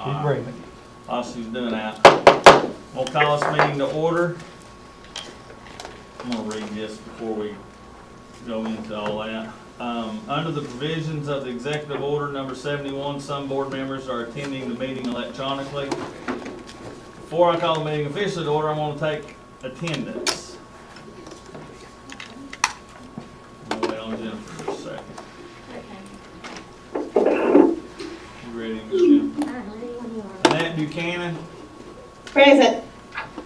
Keep bringing it. While she's doing that, we'll call this meeting to order. I'm gonna read this before we go into all that. Under the provisions of the executive order number 71, some board members are attending the meeting electronically. Before I call the meeting officially to order, I want to take attendance. I'm gonna wait on Jennifer for a second. You ready, Ms. Jennifer? Annette Buchanan, Present.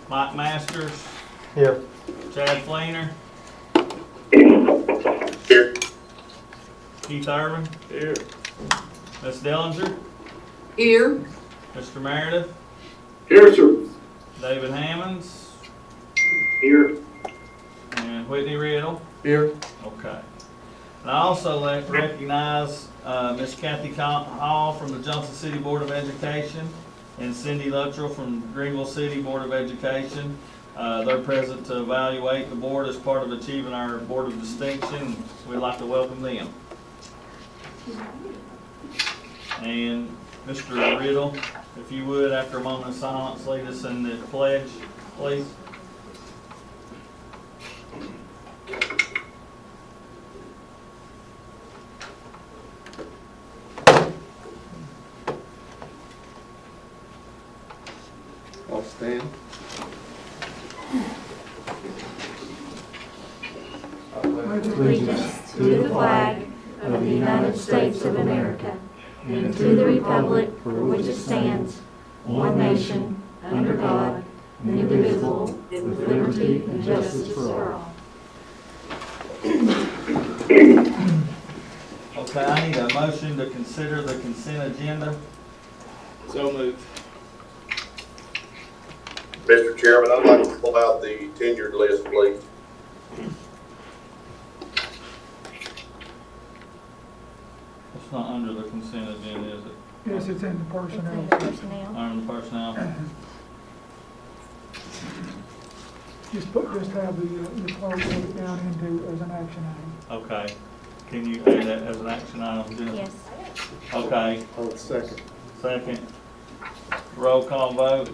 Mike Masters, Here. Chad Fleener, Here. Keith Irvin. Here. Ms. Dellinger, Here. Mr. Meredith, Here, sir. David Hammonds, Here. and Whitney Riddle. Here. Okay. And I also recognize Ms. Kathy Hall from the Johnson City Board of Education and Cindy Luttrell from Greenville City Board of Education. They're present to evaluate the board as part of achieving our Board of Distinction. We'd like to welcome them. And Mr. Riddle, if you would, after a moment of silence, lead us in the pledge, please. I'll stand. Allegiance to the flag of the United States of America and to the republic for which it stands, one nation, under God, indivisible, with liberty and justice for all. Okay, I need a motion to consider the consent agenda. So moved. Mr. Chairman, I'd like to pull out the tenured list, please. It's not under the consent agenda, is it? Yes, it's in the personnel. Personnel. Under the personnel? Just have the clerk put it down into as an action item. Okay. Can you add that as an action item, Jennifer? Yes. Okay, I'll second. second. Roll call vote.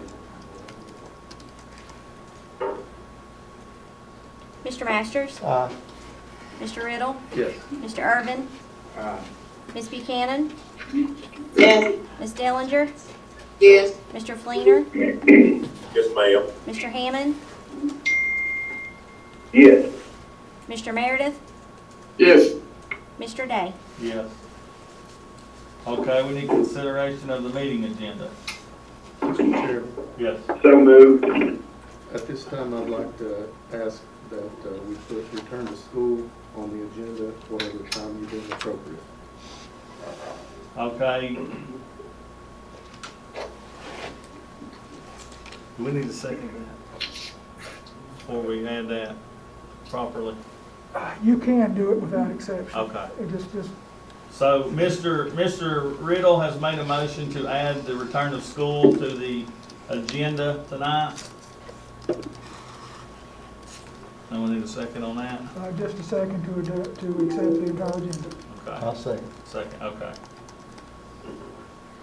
Mr. Masters? Aye. Mr. Riddle? Yes. Mr. Irvin? Ms. Buchanan? Yes. Ms. Dellinger? Yes. Mr. Fleener? Yes, ma'am. Mr. Hammond? Yes. Mr. Meredith? Yes. Mr. Day? Yes. Okay, we need consideration of the meeting agenda. Mr. Chairman, Yes. So moved. at this time, I'd like to ask that we put return to school on the agenda whatever time you deem appropriate. Okay. Do we need to second that before we add that properly? You can do it without exception. Okay. It just, So Mr. Riddle has made a motion to add the return of school to the agenda tonight. And we need a second on that? just a second to accept the entire agenda. Okay. I'll second. Second, okay.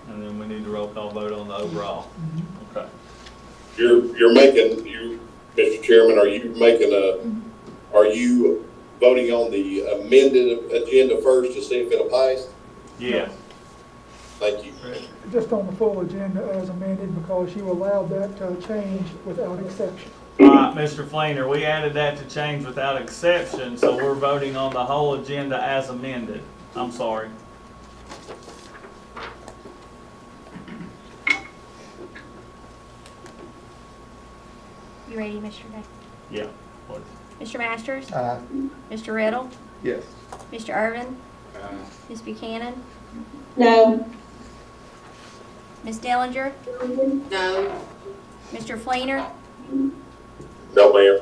And then we need to roll call vote on the overall. Okay. You're making, Mr. Chairman, are you voting on the amended agenda first to see if it'll pass? Yeah. Thank you. Just on the full agenda as amended because you allowed that to change without exception. All right, Mr. Fleener, we added that to change without exception, so we're voting on the whole agenda as amended. I'm sorry. You ready, Mr. Day? Yeah, please. Mr. Masters? Aye. Mr. Riddle? Yes. Mr. Irvin? Ms. Buchanan? No. Ms. Dellinger? No. Mr. Fleener? No, ma'am.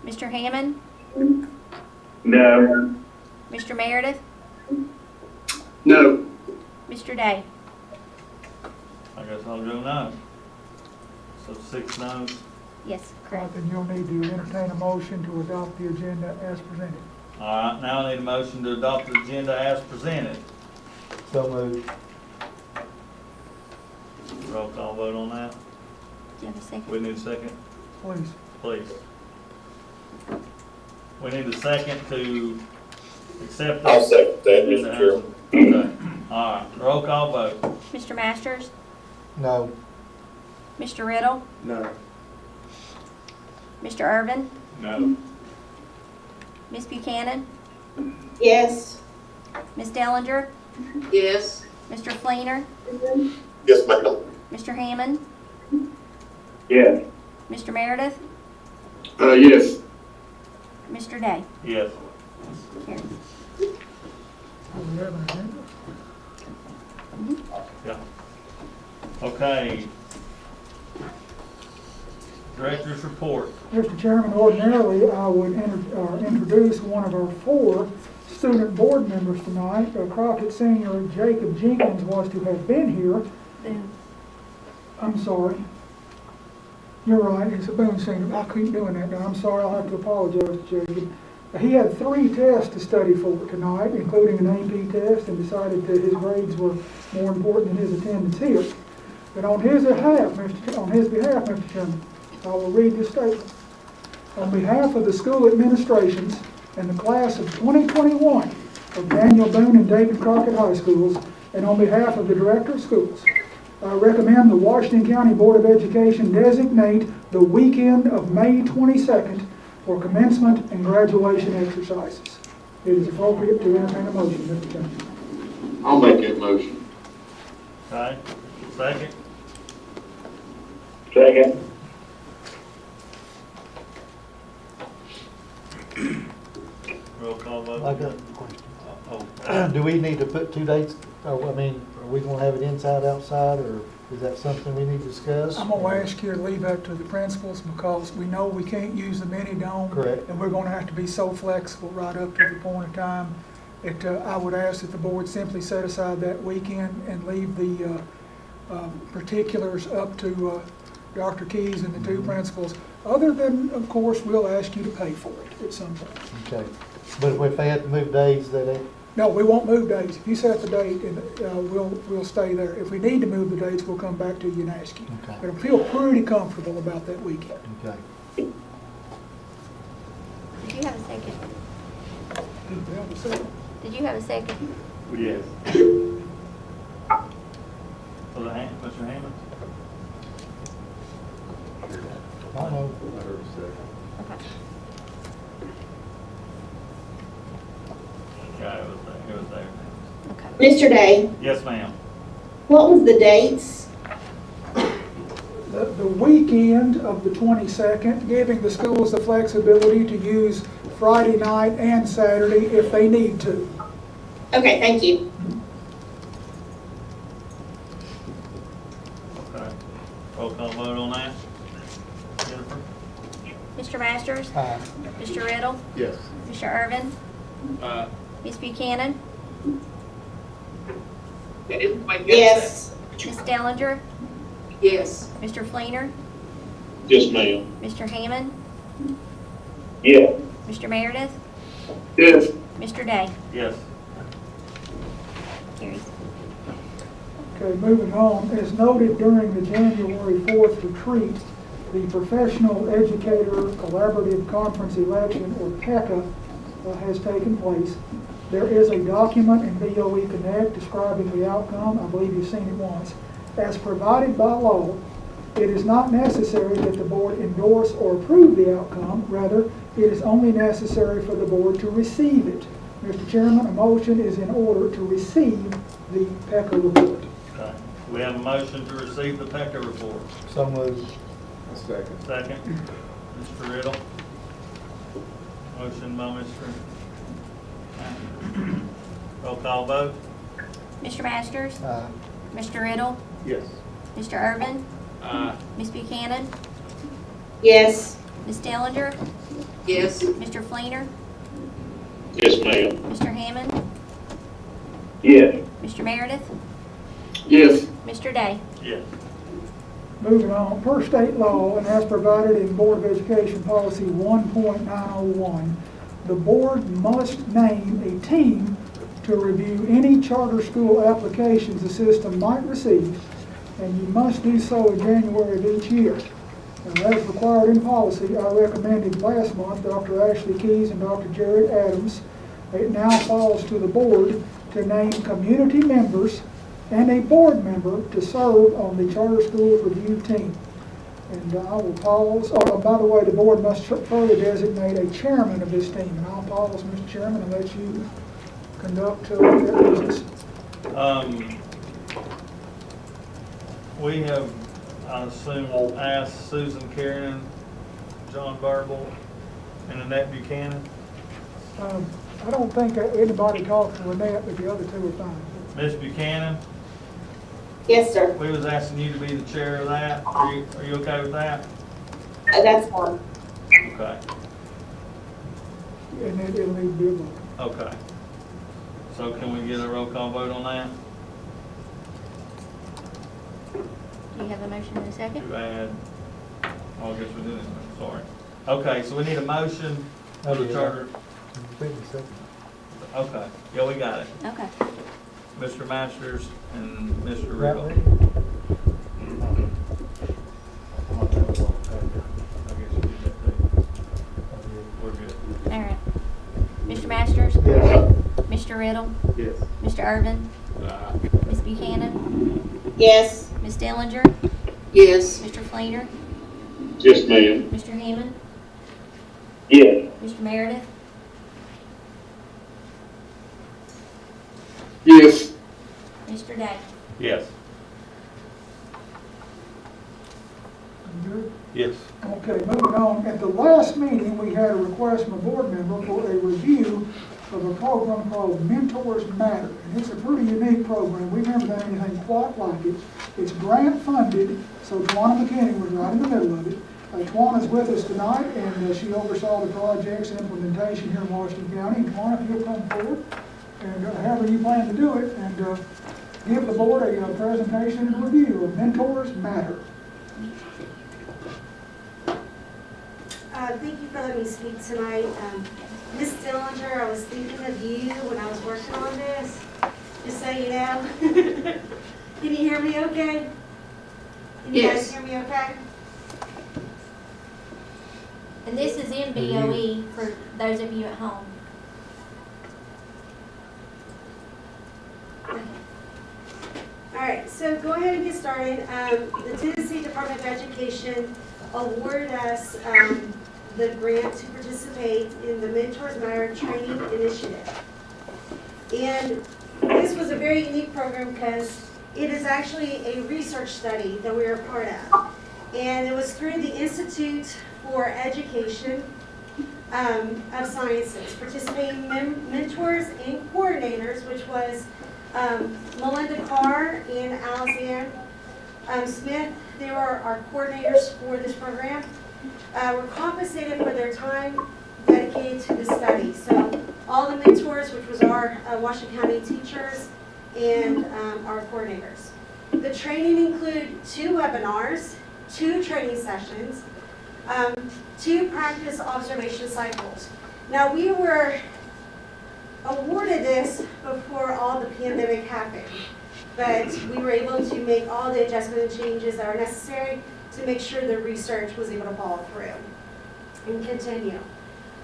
Mr. Hammond? No. Mr. Meredith? No. Mr. Day? I guess I'll go no. So 6 no's. Yes, Right, correct. then you'll need to entertain a motion to adopt the agenda as presented. All right, now I need a motion to adopt the agenda as presented. So moved. Roll call vote on that. Do you have a second? We need a second, Please. please. We need a second to accept this. I'll second that, Mr. Chairman. Okay, all right, roll call vote. Mr. Masters? No. Mr. Riddle? No. Mr. Irvin? No. Ms. Buchanan? Yes. Ms. Dellinger? Yes. Mr. Fleener? Yes, ma'am. Mr. Hammond? Yes. Mr. Meredith? Yes. Mr. Day? Yes. Carried. Do we have an agenda? Yeah. Okay. Director's report. Mr. Chairman, ordinarily, I would introduce one of our 4 student board members tonight. Crockett Senior Jacob Jenkins was to have been here. Boom. I'm sorry. You're right, it's a Boone Senior. I keep doing that now. I'm sorry, I'll have to apologize to Jacob. He had 3 tests to study for tonight, including an AP test, and decided that his grades were more important than his attendance here. But on his behalf, Mr. Chairman, I will read this statement. On behalf of the school administrations and the class of 2021 of Daniel Boone and David Crockett High Schools, and on behalf of the Director of Schools, I recommend the Washington County Board of Education designate the weekend of May 22nd for commencement and graduation exercises. It is appropriate to entertain a motion, Mr. Chairman. I'll make that motion. Okay, second? Second. Roll call vote. I got a question. Do we need to put 2 dates, I mean, are we gonna have it inside, outside, or is that something we need to discuss? I'm going to ask you to leave that to the principals because we know we can't use the mini dome. Correct. And we're going to have to be so flexible right up to the point of time. I would ask that the board simply set aside that weekend and leave the particulars up to Dr. Keys and the 2 principals. Other than, of course, we'll ask you to pay for it at some point. Okay, but if they had to move days, No, we won't move dates. If you set the date, and we'll stay there. If we need to move the dates, we'll come back to you and ask you. Okay. But I feel pretty comfortable about that weekend. okay. Did you have a second? Did you have a second? Yes. For the Mr. Hammond? I know. I heard a second. Okay. Yeah, it was there. Okay. Mr. Day, Yes, ma'am. what was the dates? The weekend of the 22nd, giving the schools the flexibility to use Friday night and Saturday if they need to. Okay, thank you. Okay. Roll call vote on that. Jennifer? Mr. Masters? Aye. Mr. Riddle? Yes. Mr. Irvin? Ms. Buchanan? Yes. Ms. Dellinger? Yes. Mr. Fleener? Yes, ma'am. Mr. Hammond? Yeah. Mr. Meredith? Yes. Mr. Day? Yes. Carries. Okay, moving on. As noted during the January 4th retreat, the Professional Educator Collaborative Conference Election, or PECA, has taken place. There is a document in BOE Connect describing the outcome. I believe you've seen it once. As provided by law, it is not necessary that the board endorse or approve the outcome. Rather, it is only necessary for the board to receive it. Mr. Chairman, a motion is in order to receive the PECA report. Okay. We have a motion to receive the PECA report. So moved. A second. Second. Mr. Riddle. Motion by Mr. Roll call vote. Mr. Masters? Aye. Mr. Riddle? Yes. Mr. Irvin? Ms. Buchanan? Yes. Ms. Dellinger? Yes. Mr. Fleener? Yes, ma'am. Mr. Hammond? Yes. Mr. Meredith? Yes. Mr. Day? Yes. Moving on, per state law and as provided in Board of Education Policy 1.901, the board must name a team to review any charter school applications the system might receive and you must do so in January of each year. Now, as required in policy, I recommended last month Dr. Ashley Keys and Dr. Jared Adams. It now falls to the board to name community members and a board member to serve on the Charter Schools Review Team. And I will pause. Oh, by the way, the board must further designate a chairman of this team. And I'll pause, Mr. Chairman, and let you conduct that business. We have, I assume, asked Susan Karen, John Verbal, and Annette Buchanan. I don't think anybody talked to Annette, but the other two are fine. Ms. Buchanan, Yes, sir. we was asking you to be the chair of that. Are you okay with that? That's fine. Okay, And it'll need to be a vote. okay. So can we get a roll call vote on that? Do you have a motion in a second? To add, oh, I guess we didn't, sorry. Okay, so we need a motion for the charter. Wait a second. Okay, yeah, we got it. Okay. Mr. Masters and Mr. Right, Riddle. ready? We're good. All right. Mr. Masters? Yes. Mr. Riddle? Yes. Mr. Irvin? Ms. Buchanan? Yes. Ms. Dillinger? Yes. Mr. Fleener? Yes, ma'am. Mr. Hammond? Yes. Mr. Meredith? Yes. Mr. Day? Yes. Good? Yes. Okay, moving on. At the last meeting, we had a request from a board member for a review of a program called Mentors Matter. And it's a pretty unique program. We've never done anything quite like it. It's grant funded, so Tawana McKinney was right in the middle of it. Tawana's with us tonight, and she oversaw the project's implementation here in Washington County. And Tawana, if you'll come forward, and however you plan to do it, and give the board a presentation and review of Mentors Matter. Thank you for letting me speak tonight. Ms. Dillinger, I was thinking of you when I was working on this, just so you know. Can you hear me okay? Can you guys Yes. hear me okay? And this is in BOE for those of you at home. All right, so go ahead and get started. The Tennessee Department of Education awarded us the grant to participate in the Mentors Matter Training Initiative. And this was a very unique program because it is actually a research study that we are a part of. And it was through the Institute for Education of Sciences, participating mentors and coordinators, which was Melinda Carr and Alexanne Smith. They were our coordinators for this program. Were compensated for their time dedicated to the study. So all the mentors, which was our Washington County teachers and our coordinators. The training included 2 webinars, 2 training sessions, 2 practice observation cycles. Now we were awarded this before all the pandemic happened, but we were able to make all the adjustment and changes that are necessary to make sure the research was able to follow through and continue.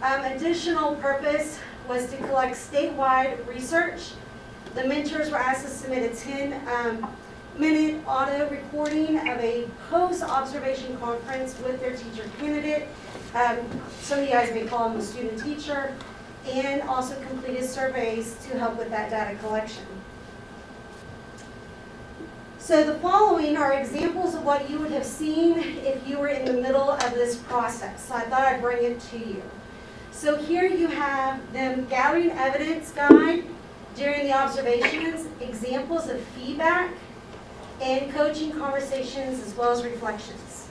Additional purpose was to collect statewide research. The mentors were asked to submit a 10-minute audio recording of a post-observation conference with their teacher candidate. Some of you guys may call them the student teacher, and also completed surveys to help with that data collection. So the following are examples of what you would have seen if you were in the middle of this process. So I thought I'd bring it to you. So here you have them gathering evidence guide during the observations, examples of feedback, and coaching conversations as well as reflections.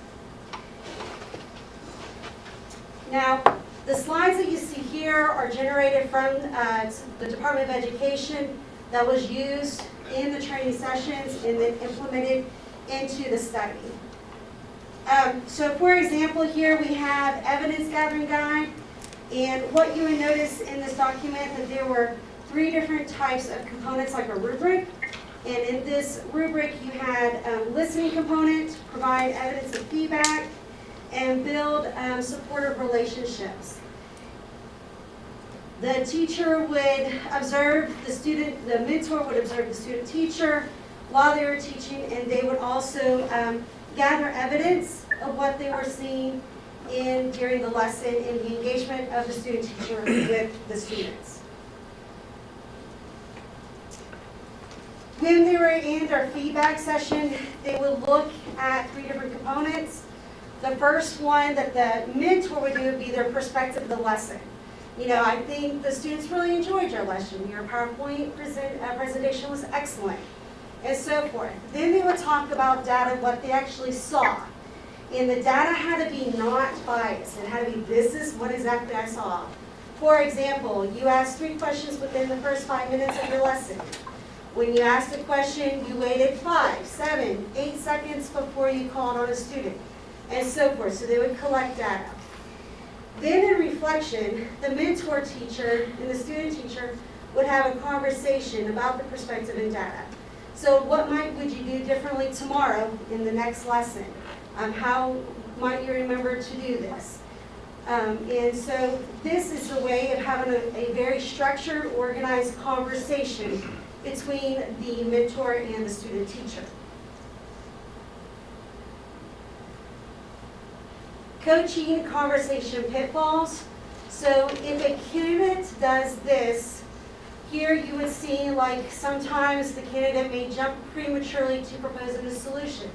Now, the slides that you see here are generated from the Department of Education that was used in the training sessions and then implemented into the study. So for example, here we have evidence gathering guide, and what you would notice in this document that there were 3 different types of components like a rubric, And in this rubric, you had listening component, provide evidence of feedback, and build supportive relationships. The teacher would observe the student, the mentor would observe the student teacher while they were teaching, and they would also gather evidence of what they were seeing during the lesson and the engagement of the student teacher with the students. When they were in their feedback session, they would look at 3 different components. The first one that the mentor would do would be their perspective of the lesson. You know, I think the students really enjoyed your lesson. Your PowerPoint presentation was excellent, and so forth. Then they would talk about data, what they actually saw. And the data had to be not biased. It had to be, this is what exactly I saw. For example, you asked 3 questions within the first 5 minutes of your lesson. When you asked a question, you waited 5, 7, 8 seconds before you called on a student, and so forth. So they would collect data. Then in reflection, the mentor teacher and the student teacher would have a conversation about the perspective and data. So what would you do differently tomorrow in the next lesson? How might you remember to do this? And so this is a way of having a very structured, organized conversation between the mentor and the student teacher. Coaching conversation pitfalls. So if a candidate does this, here you would see like sometimes the candidate may jump prematurely to proposing a solution.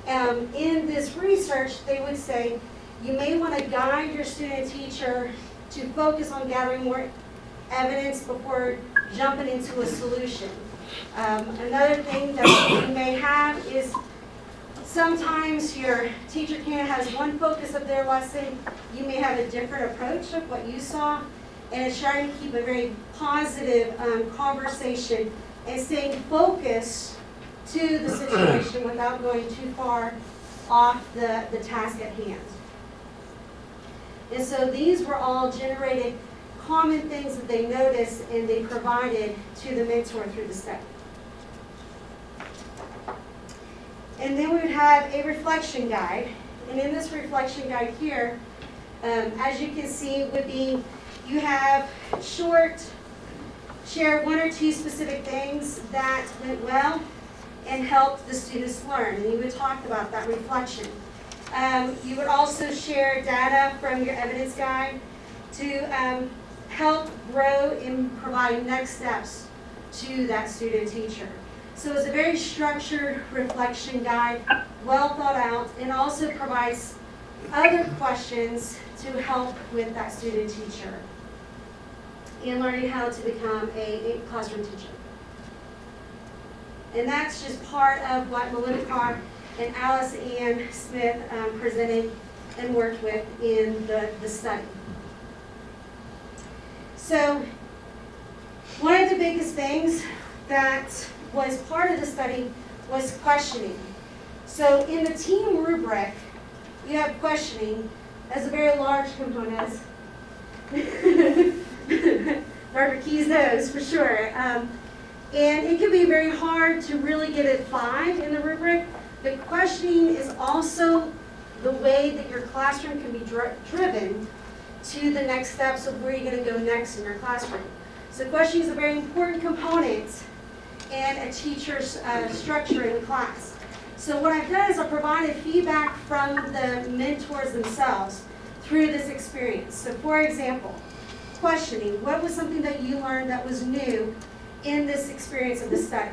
In this research, they would say you may want to guide your student teacher to focus on gathering more evidence before jumping into a solution. Another thing that you may have is sometimes your teacher has one focus of their lesson. You may have a different approach of what you saw, and it's trying to keep a very positive conversation and staying focused to the situation without going too far off the task at hand. And so these were all generated common things that they noticed and they provided to the mentor through the study. And then we would have a reflection guide. And in this reflection guide here, as you can see, would be you have share 1 or 2 specific things that went well and helped the students learn. And you would talk about that reflection. You would also share data from your evidence guide to help grow and provide next steps to that student teacher. So it's a very structured reflection guide, well thought out, and also provides other questions to help with that student teacher in learning how to become a classroom teacher. And that's just part of what Melinda Carr and Alice Ann Smith presented and worked with in the study. So one of the biggest things that was part of the study was questioning. So in the team rubric, you have questioning as a very large component. Dr. Keys knows for sure. And it can be very hard to really get a 5 in the rubric, but questioning is also the way that your classroom can be driven to the next steps of where you're going to go next in your classroom. So questioning is a very important component in a teacher's structure in the class. So what I've done is I've provided feedback from the mentors themselves through this experience. So for example, questioning, what was something that you learned that was new in this experience of the study?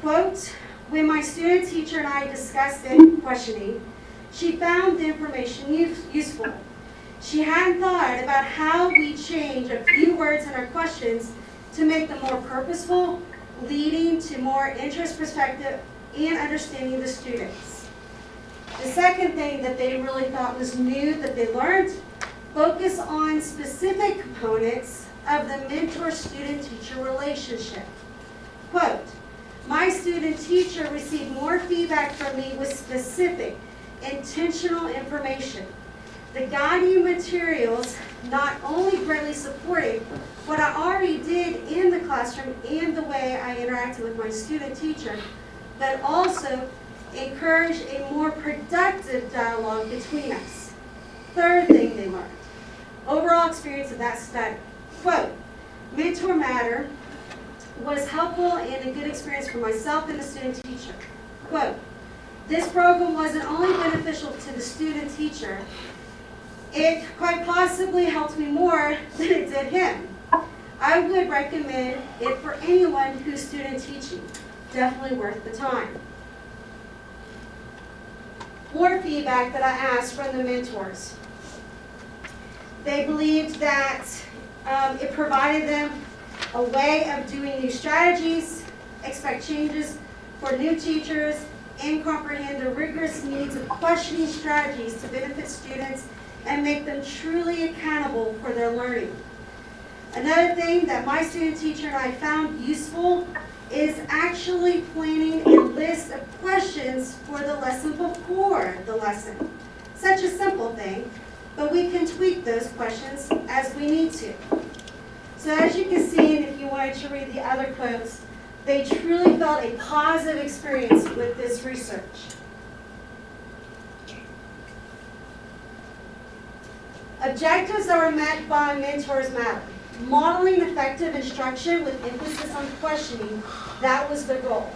Quote, when my student teacher and I discussed it, questioning, she found the information useful. She hadn't thought about how we change a few words in our questions to make them more purposeful, leading to more interest, perspective, and understanding the students. The second thing that they really thought was new that they learned, focus on specific components of the mentor-student-teacher relationship. Quote, my student-teacher received more feedback from me with specific, intentional information. The guiding materials not only greatly supported what I already did in the classroom and the way I interacted with my student teacher, but also encouraged a more productive dialogue between us. Third thing they learned, overall experience of that study. Quote, Mentor Matter was helpful and a good experience for myself and the student teacher. Quote, this program wasn't only beneficial to the student teacher, it quite possibly helped me more than it did him. I would recommend it for anyone who's student teaching. Definitely worth the time. More feedback that I asked from the mentors. They believed that it provided them a way of doing new strategies, expect changes for new teachers, and comprehend the rigorous needs of questioning strategies to benefit students and make them truly accountable for their learning. Another thing that my student teacher and I found useful is actually planning a list of questions for the lesson before the lesson. Such a simple thing, but we can tweak those questions as we need to. So as you can see, and if you wanted to read the other quotes, they truly felt a positive experience with this research. Objectives that were met by Mentors Matter. Modeling effective instruction with emphasis on questioning, that was the goal.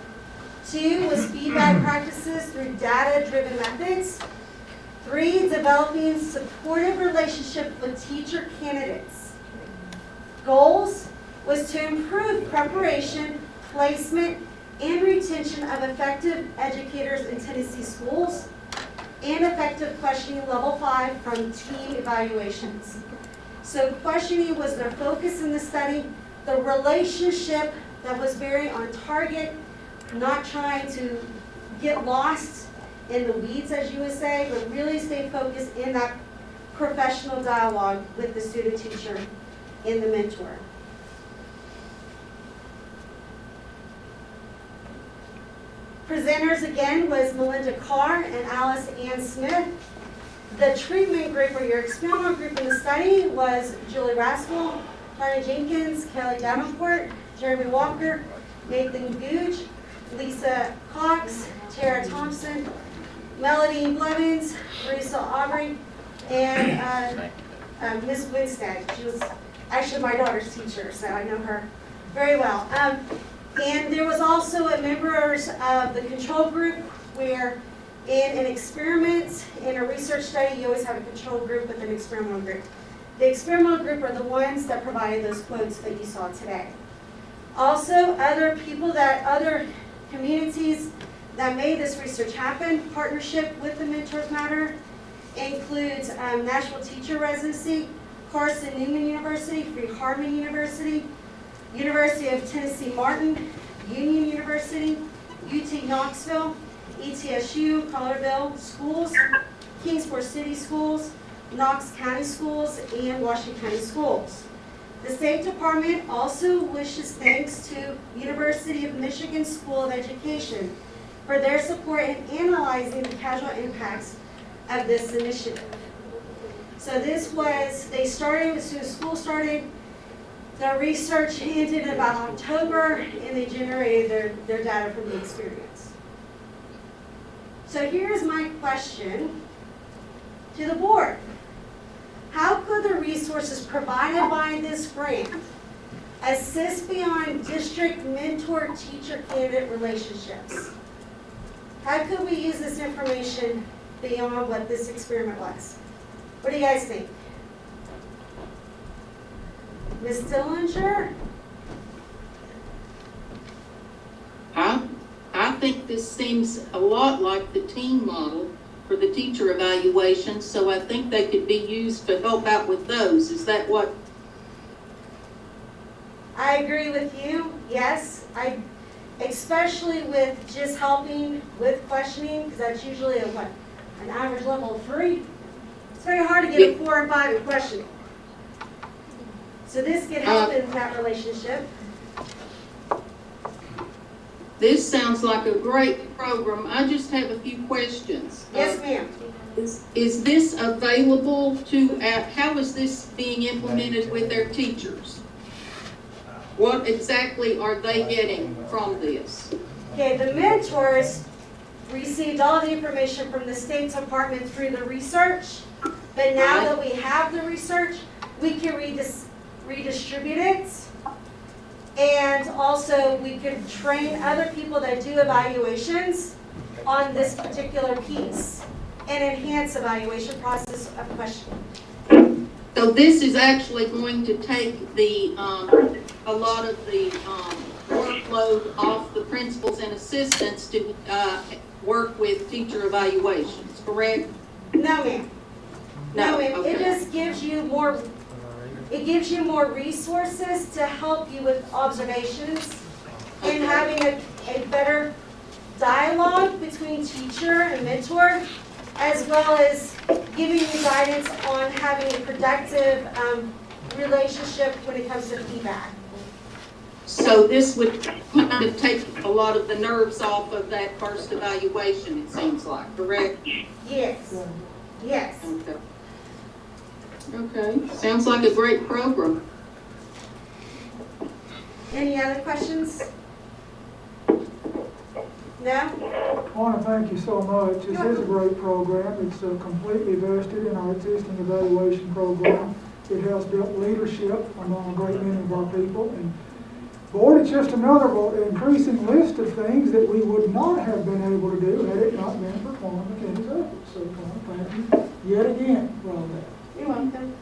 2 was feedback practices through data-driven methods. 3, developing supportive relationships with teacher candidates. Goals was to improve preparation, placement, and retention of effective educators in Tennessee schools, and effective questioning level 5 from team evaluations. So questioning was their focus in the study, the relationship that was very on target, not trying to get lost in the weeds, as you would say, but really stay focused in that professional dialogue with the student teacher and the mentor. Presenters again was Melinda Carr and Alice Ann Smith. The treatment group, or your experimental group in the study, was Julie Raskell, Tanya Jenkins, Kelly Davenport, Jeremy Walker, Nathan Googe, Lisa Cox, Tara Thompson, Melody Blevins, Marisa Aubrey, and Miss Winstead. She was actually my daughter's teacher, so I know her very well. And there was also a members of the control group where in an experiment, in a research study, you always have a control group with an experimental group. The experimental group are the ones that provided those quotes that you saw today. Also, other communities that made this research happen, partnership with the Mentors Matter, includes National Teacher Residency, Carson Newman University, Free Harmon University, University of Tennessee Martin, Union University, UT Knoxville, ETSU, Colorville Schools, Kingsport City Schools, Knox County Schools, and Washington County Schools. The State Department also wishes thanks to University of Michigan School of Education for their support in analyzing the causal impacts of this initiative. So they started as soon as school started. The research ended in about October, and they generated their data from the experience. So here's my question to the board. How could the resources provided by this grant assist beyond district mentor-teacher candidate relationships? How could we use this information beyond what this experiment was? What do you guys think? Ms. Dillinger? I think this seems a lot like the team model for the teacher evaluation, so I think they could be used to help out with those. Is that what? I agree with you, yes. Especially with just helping with questioning, because that's usually an average level of 3. It's very hard to get a 4 and 5 in questioning. So this can help in that relationship. This sounds like a great program. I just have a few questions. Yes, ma'am. Is this available to, how is this being implemented with their teachers? What exactly are they getting from this? Okay, the mentors received all the information from the State Department through the research, but now that we have the research, we can redistribute it. And also, we could train other people that do evaluations on this particular piece and enhance evaluation process of questioning. So this is actually going to take the, a lot of the workload off the principals and assistants to work with teacher evaluations, correct? No, ma'am. No, ma'am. Okay. It just gives you more, it gives you more resources to help you with observations and having a better dialogue between teacher and mentor, as well as giving you guidance on having a productive relationship when it comes to feedback. So this would kind of take a lot of the nerves off of that first evaluation, it seems like, correct? Yes. Yes. Okay. Okay, sounds like a great program. Any other questions? No? I want to thank you so much. This is a great program. It's completely vested in our existing evaluation program. It has built leadership among a great many of our people. And board, it's just another increasing list of things that we would not have been able to do had it not been for Corn McKinney's efforts. So I want to thank you yet again for all that. You're welcome.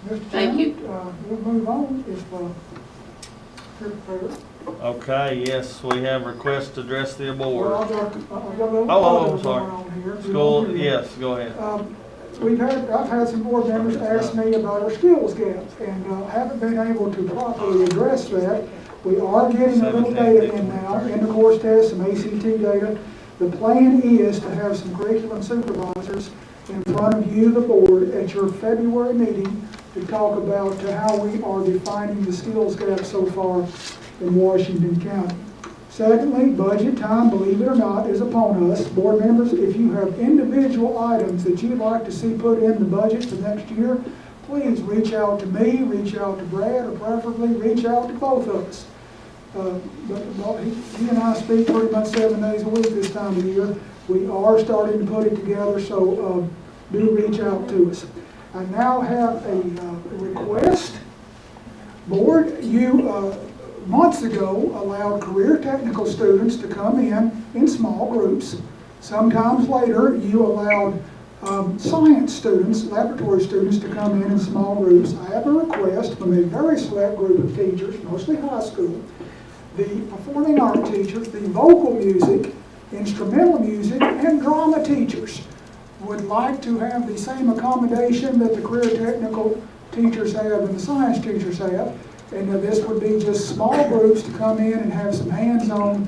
Mr. Thank you. Chairman, we'll move on if you're prepared. Okay, yes, we have requests to address the Well, board. I've got a little Oh, project sorry. going on here. School, yes, go ahead. I've had some board members ask me about our skills gap, and haven't been able to properly address that. We are getting a little data in now, in the course test, some ACT data. The plan is to have some curriculum supervisors in front of you, the board, at your February meeting to talk about how we are defining the skills gap so far in Washington County. Secondly, budget time, believe it or not, is upon us. Board members, if you have individual items that you'd like to see put in the budget for next year, please reach out to me, reach out to Brad, or preferably reach out to both of us. But he and I speak pretty much 7 days a week this time of year. We are starting to put it together, so do reach out to us. I now have a request. Board, you months ago allowed career technical students to come in small groups. Sometimes later, you allowed science students, laboratory students, to come in small groups. I have a request from a very select group of teachers, mostly high school, the performing art teachers, the vocal music, instrumental music, and drama teachers would like to have the same accommodation that the career technical teachers have and the science teachers have. And this would be just small groups to come in and have some hands-on,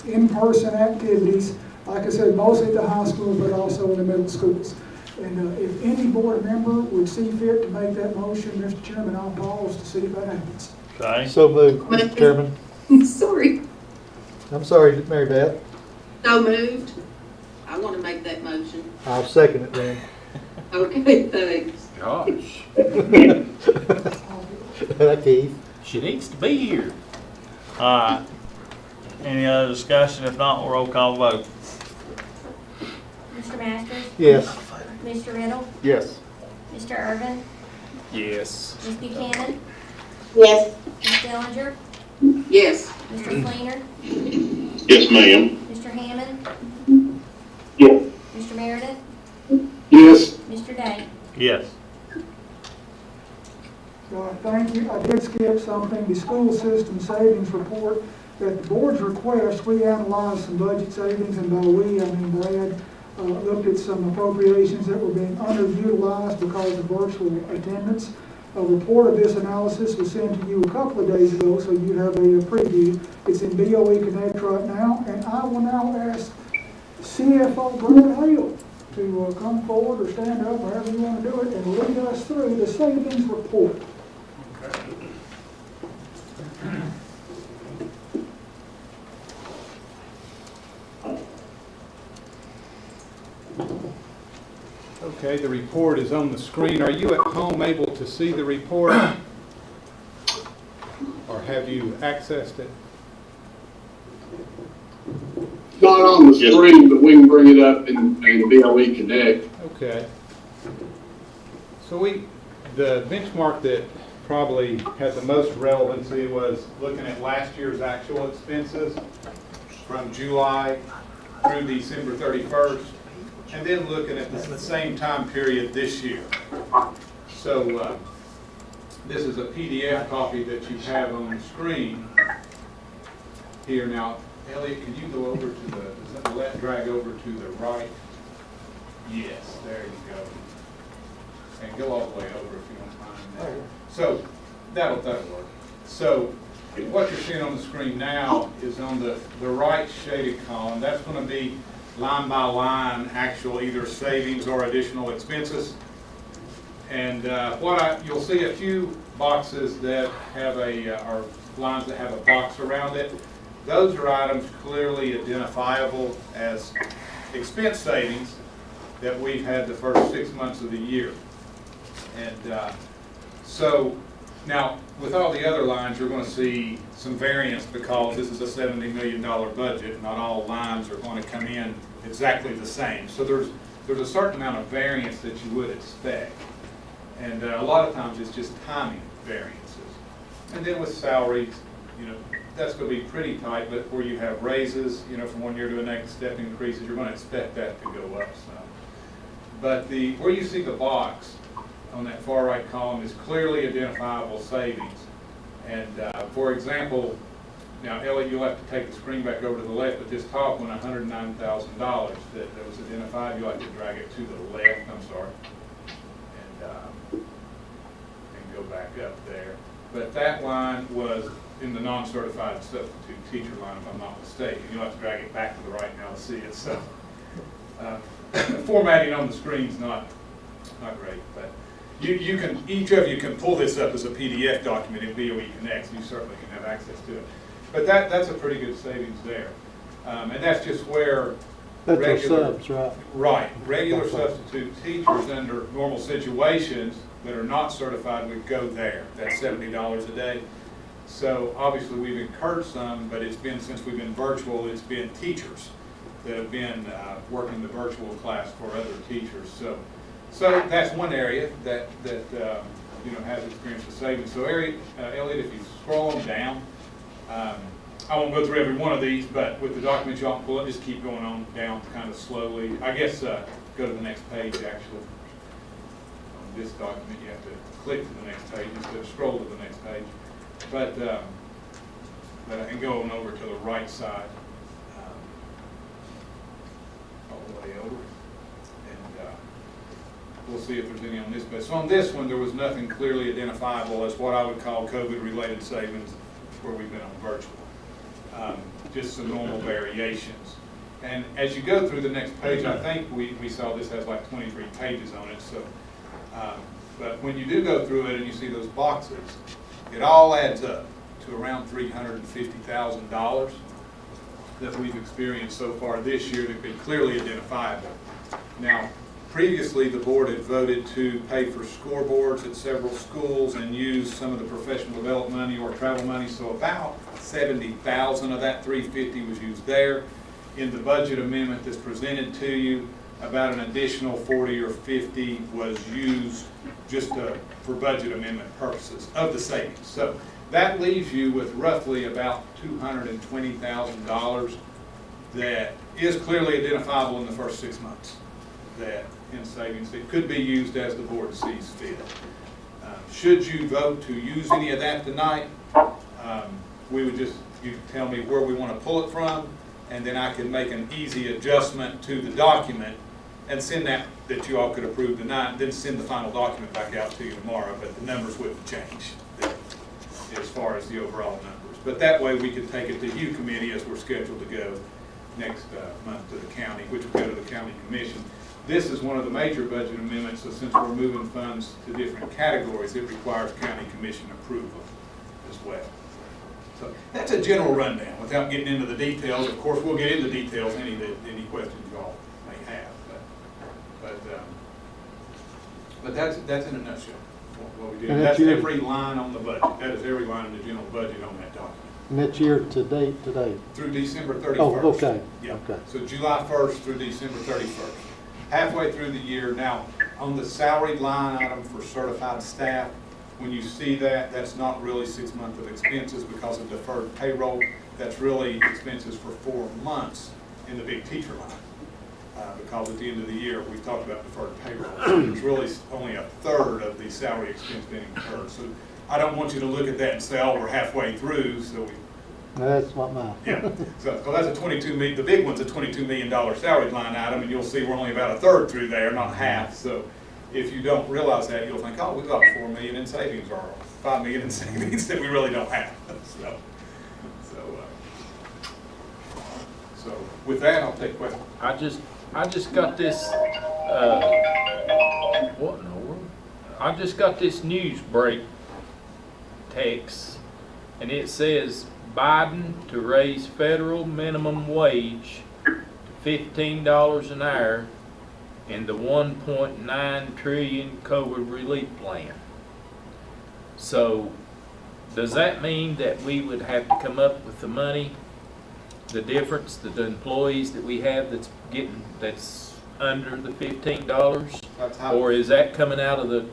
in-person activities. Like I said, mostly at the high school, but also in the middle schools. And if any board member would see fit to make that motion, Mr. Chairman, I'll pause to see if that happens. Okay. So moved, Mr. Chairman. Sorry. I'm sorry, Mary Beth. So moved. I want to make that motion. I'll second it then. Okay, thanks. Gosh, Keith. she needs to be here. Alright. Any other discussion? If not, we'll roll call vote. Mr. Masters? Yes. Mr. Riddle? Yes. Mr. Irvin? Yes. Ms. Buchanan? Yes. Ms. Dillinger? Yes. Mr. Fleener? Yes, ma'am. Mr. Hammond? Yes. Mr. Meredith? Yes. Mr. Day? Yes. So thank you. I did skip something. The school system savings report, at the board's request, we analyzed some budget savings, and by we, I mean Brad, looked at some appropriations that were being underutilized because of virtual attendance. A report of this analysis was sent to you a couple of days ago, so you have a preview. It's in BOE Connect right now, and I will now ask CFO Brad Hale to come forward or stand up, however you want to do it, and lead us through the savings report. Okay, the report is on the screen. Are you at home able to see the report? Or have you accessed it? Not on the screen, but we can bring it up in BOE Connect. Okay. So the benchmark that probably had the most relevancy was looking at last year's actual expenses from July through December 31st, and then looking at the same time period this year. So this is a PDF copy that you have on the screen here. Now, Elliot, can you go over to drag over to the right? Yes, there you go. And go all the way over if you don't mind there. So that'll work. So what you're seeing on the screen now is on the right shaded column. That's going to be line by line actual either savings or additional expenses. And you'll see a few boxes that have or lines that have a box around it. Those are items clearly identifiable as expense savings that we've had the first 6 months of the year. And so now with all the other lines, you're going to see some variance because this is a $70 million budget. Not all lines are going to come in exactly the same. So there's a certain amount of variance that you would expect. And a lot of times it's just timing variances. And then with salaries, that's going to be pretty tight, but where you have raises, from one year to the next, step increases, you're going to expect that to go up some. But where you see the box on that far right column is clearly identifiable savings. And for example, now Ellie, you'll have to take the screen back over to the left, but this top one, $109,000 that was identified, you'll have to drag it to the left, I'm sorry, and go back up there. But that line was in the non-certified substitute teacher line, if I'm not mistaken. You'll have to drag it back to the right now to see it. So formatting on the screen is not great, but each of you can pull this up as a PDF document in BOE Connect. You certainly can have access to it. But that's a pretty good savings there, and that's just where regular subs, right? Right, regular substitute teachers under normal situations that are not certified would go there. That's $70 a day. So obviously we've incurred some, but it's been, since we've been virtual, it's been teachers that have been working the virtual class for other teachers. So that's one area that has experienced a savings. So Elliot, if you scroll them down, I won't go through every one of these, but with the documents you all can pull up, just keep going on down kind of slowly. I guess go to the next page actually. On this document you have to click to the next page instead of scroll to the next page. But and go on over to the right side, all the way over, and we'll see if there's any on this page. So on this one, there was nothing clearly identifiable as what I would call COVID-related savings where we've been on virtual. Just some normal variations. And as you go through the next page, I think we saw this has like 23 pages on it. So, but when you do go through it and you see those boxes, it all adds up to around $350,000 that we've experienced so far this year that be clearly identifiable. Now, previously the board had voted to pay for scoreboards at several schools and use some of the professional development money or travel money, so about $70,000 of that $350,000 was used there. In the budget amendment that's presented to you, about an additional $40,000 or $50,000 was used just for budget amendment purposes of the savings. So that leaves you with roughly about $220,000 that is clearly identifiable in the first 6 months that in savings that could be used as the board sees fit. Should you vote to use any of that tonight, we would just, you tell me where we want to pull it from, and then I can make an easy adjustment to the document and send that you all could approve tonight, and then send the final document back out to you tomorrow, but the numbers wouldn't change as far as the overall numbers. But that way we could take it to you committee as we're scheduled to go next month to the county, which will go to the county commission. This is one of the major budget amendments, so since we're moving funds to different categories, it requires county commission approval as well. So that's a general rundown without getting into the details. Of course, we'll get into details, any questions you all may have. But But that's in a nutshell, what we do. And That's that's your- every line on the budget. That is every line in the general budget on that document. And that's year to date today? Through December 31st. Oh, okay. Yeah. Okay. So July 1st through December 31st. Halfway through the year. Now, on the salaried line item for certified staff, when you see that, that's not really 6 months of expenses because of deferred payroll. That's really expenses for 4 months in the big teacher line. Because at the end of the year, we've talked about deferred payroll. So there's really only a third of the salary expense being incurred. So I don't want you to look at that and say, oh, we're halfway through, so we. That's what my. Yeah, so that's a 22 million, the big one's a $22 million salary line item, and you'll see we're only about a third through there, not half. So if you don't realize that, you'll think, oh, we've got 4 million in savings or 5 million in savings that we really don't have. So with that, I'll take questions. I just got this, what in the world? I just got this news break text, and it says Biden to raise federal minimum wage to $15 an hour in the 1.9 trillion COVID relief plan. So, does that mean that we would have to come up with the money, the difference, the employees that we have that's under the $15? That's how. Or is that coming out of the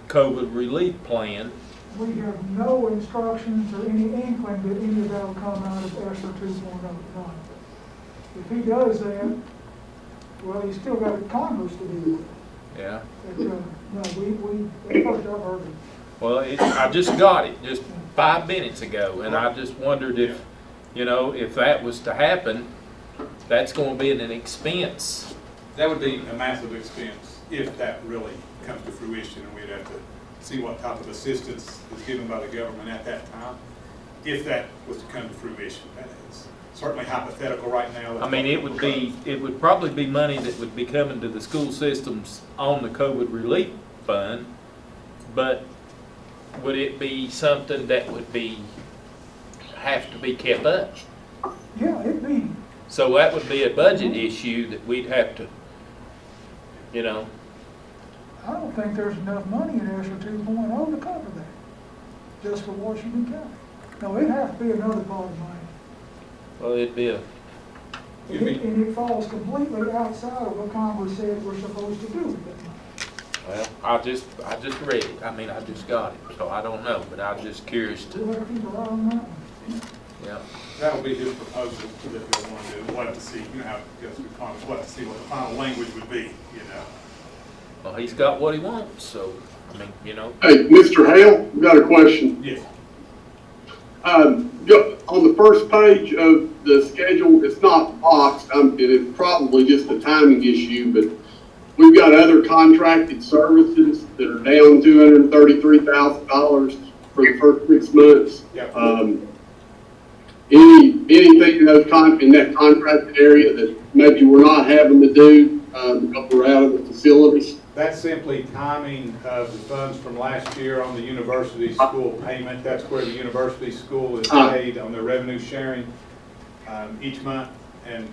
COVID relief plan? We have no instructions or any inkling that any of that will come out of ESSER 2.09. If he does that, well, he's still got Congress to deal with. Yeah. But, no, that's the first I've heard of it. Well, I just got it just 5 minutes ago, and I just wondered if, if that was to happen, that's going to be an expense. That would be a massive expense if that really comes to fruition, and we'd have to see what type of assistance is given by the government at that time, if that was to come to fruition. That is certainly hypothetical right now. I mean, it would probably be money that would be coming to the school systems on the COVID relief fund, but would it be something that would have to be kept up? Yeah, it'd be. So that would be a budget issue that we'd have to, I don't think there's enough money in ESSER 2.0 to cover that, just for Washington County. No, it'd have to be another part of money. well, it'd be And it falls completely outside of what Congress said we're supposed to do with that money. well, I just read it. I mean, I just got it, so I don't know, but I'm just curious to, We'll have to keep our eye on that one. yeah. That'll be his proposal that he'll want to do. We'll have to see, how it goes through Congress. We'll have to see what the final language would be, Well, he's got what he wants, so, I mean, Hey, Mr. Hale, I've got a question. Yes. On the first page of the schedule, it's not boxed, it's probably just a timing issue, but we've got other contracted services that are down $233,000 for the first 6 months. Yep. Anything in that contracted area that maybe we're not having to do because we're out of the facilities? That's simply timing of the funds from last year on the university school payment. That's where the university school is paid on their revenue sharing each month. And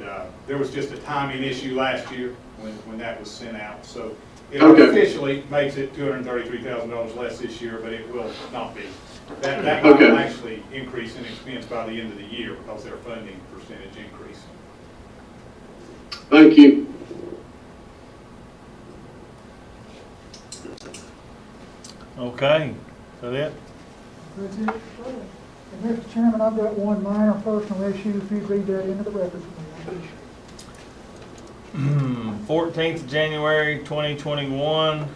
there was just a timing issue last year when that was sent out. So it officially makes it $233,000 less this year, but it will not be. That will actually increase in expense by the end of the year because their funding percentage increase. Thank you. Okay, is that it? That's it. And Mr. Chairman, I've got one minor personal issue, if you'd read that into the record for me, I appreciate it. 14th January 2021.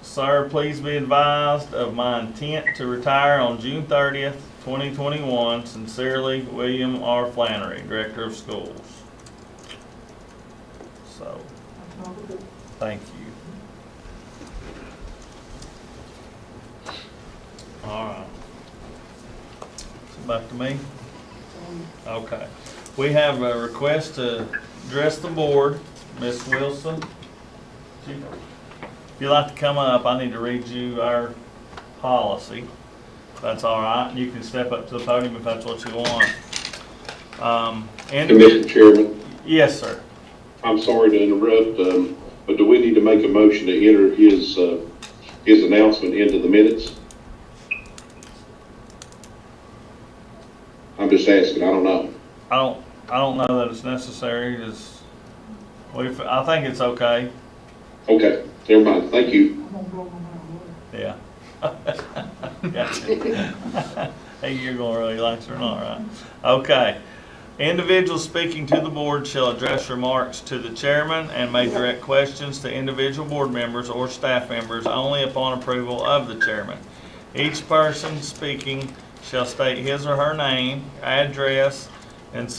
Sir, please be advised of my intent to retire on June 30th, 2021. Sincerely, William R. Flannery, Director of Schools. So, thank you. All right. So back to me. Okay. We have a request to address the board. Ms. Wilson, if you'd like to come up, I need to read you our policy. If that's all right. You can step up to the podium if that's what you want. Mr. Chairman. Yes, sir. I'm sorry to interrupt. But do we need to make a motion to enter his announcement into the minutes? I'm just asking, I don't know. I don't know that it's necessary, I think it's okay, Okay, never mind, thank you. I'm gonna blow my mind away. yeah. Gotcha. Hey, you're gonna really like it or not, right? Okay. Individuals speaking to the board shall address remarks to the chairman and may direct questions to individual board members or staff members only upon approval of the chairman. Each person speaking shall state his or her name, address, and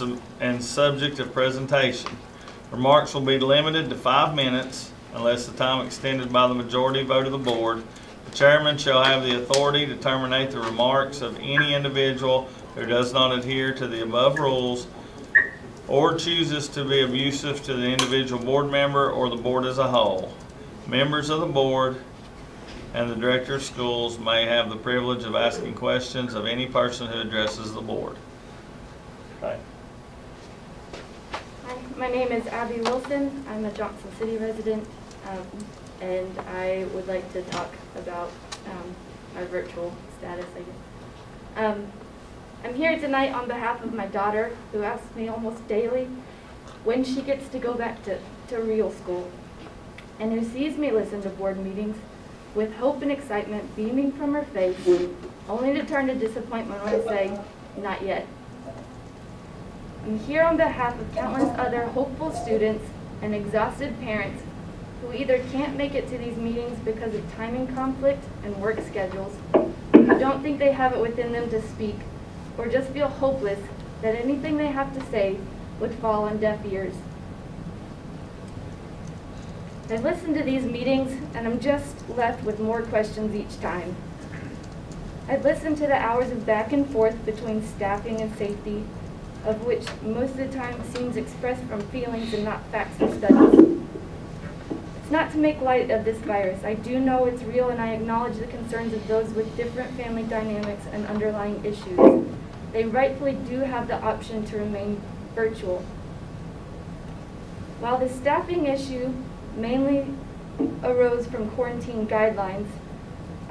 subject of presentation. Remarks will be limited to 5 minutes unless the time extended by the majority vote of the board. The chairman shall have the authority to terminate the remarks of any individual who does not adhere to the above rules or chooses to be abusive to the individual board member or the board as a whole. Members of the board and the director of schools may have the privilege of asking questions of any person who addresses the board. Okay. Hi, my name is Abby Wilson. I'm a Johnson City resident, and I would like to talk about our virtual status, I guess. I'm here tonight on behalf of my daughter, who asks me almost daily when she gets to go back to real school, and who sees me listen to board meetings with hope and excitement beaming from her face, only to turn to disappointment when I say, not yet. I'm here on behalf of countless other hopeful students and exhausted parents who either can't make it to these meetings because of timing conflict and work schedules, who don't think they have it within them to speak, or just feel hopeless that anything they have to say would fall on deaf ears. I listen to these meetings and I'm just left with more questions each time. I listen to the hours of back and forth between staffing and safety, of which most of the time seems expressed from feelings and not facts or studies. It's not to make light of this virus. I do know it's real, and I acknowledge the concerns of those with different family dynamics and underlying issues. They rightfully do have the option to remain virtual. While the staffing issue mainly arose from quarantine guidelines,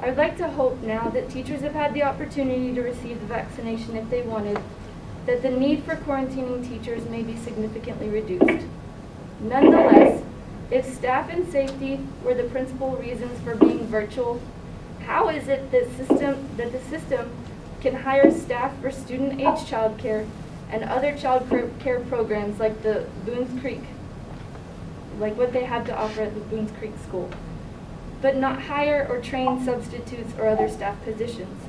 I would like to hope now that teachers have had the opportunity to receive the vaccination if they wanted, that the need for quarantining teachers may be significantly reduced. Nonetheless, if staff and safety were the principal reasons for being virtual, how is it that the system can hire staff for student-age childcare and other child care programs like the Boones Creek, like what they have to offer at the Boones Creek School, but not hire or train substitutes or other staff positions?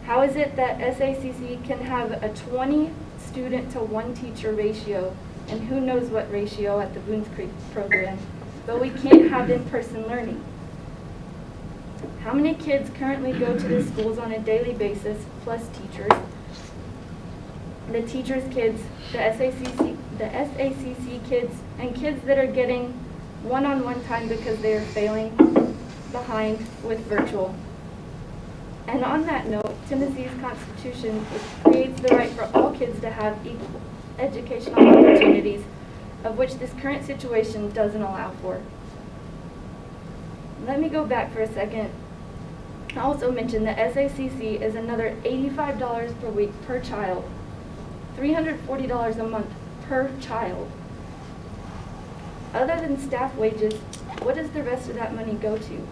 How is it that SACC can have a 20 student to 1 teacher ratio, and who knows what ratio at the Boones Creek program, but we can't have in-person learning? How many kids currently go to the schools on a daily basis, plus teachers? The teachers' kids, the SACC kids, and kids that are getting one-on-one time because they are failing behind with virtual. And on that note, Tennessee's Constitution, which creates the right for all kids to have equal educational opportunities, of which this current situation doesn't allow for. Let me go back for a second. I also mentioned that SACC is another $85 per week per child, $340 a month per child. Other than staff wages, what does the rest of that money go to?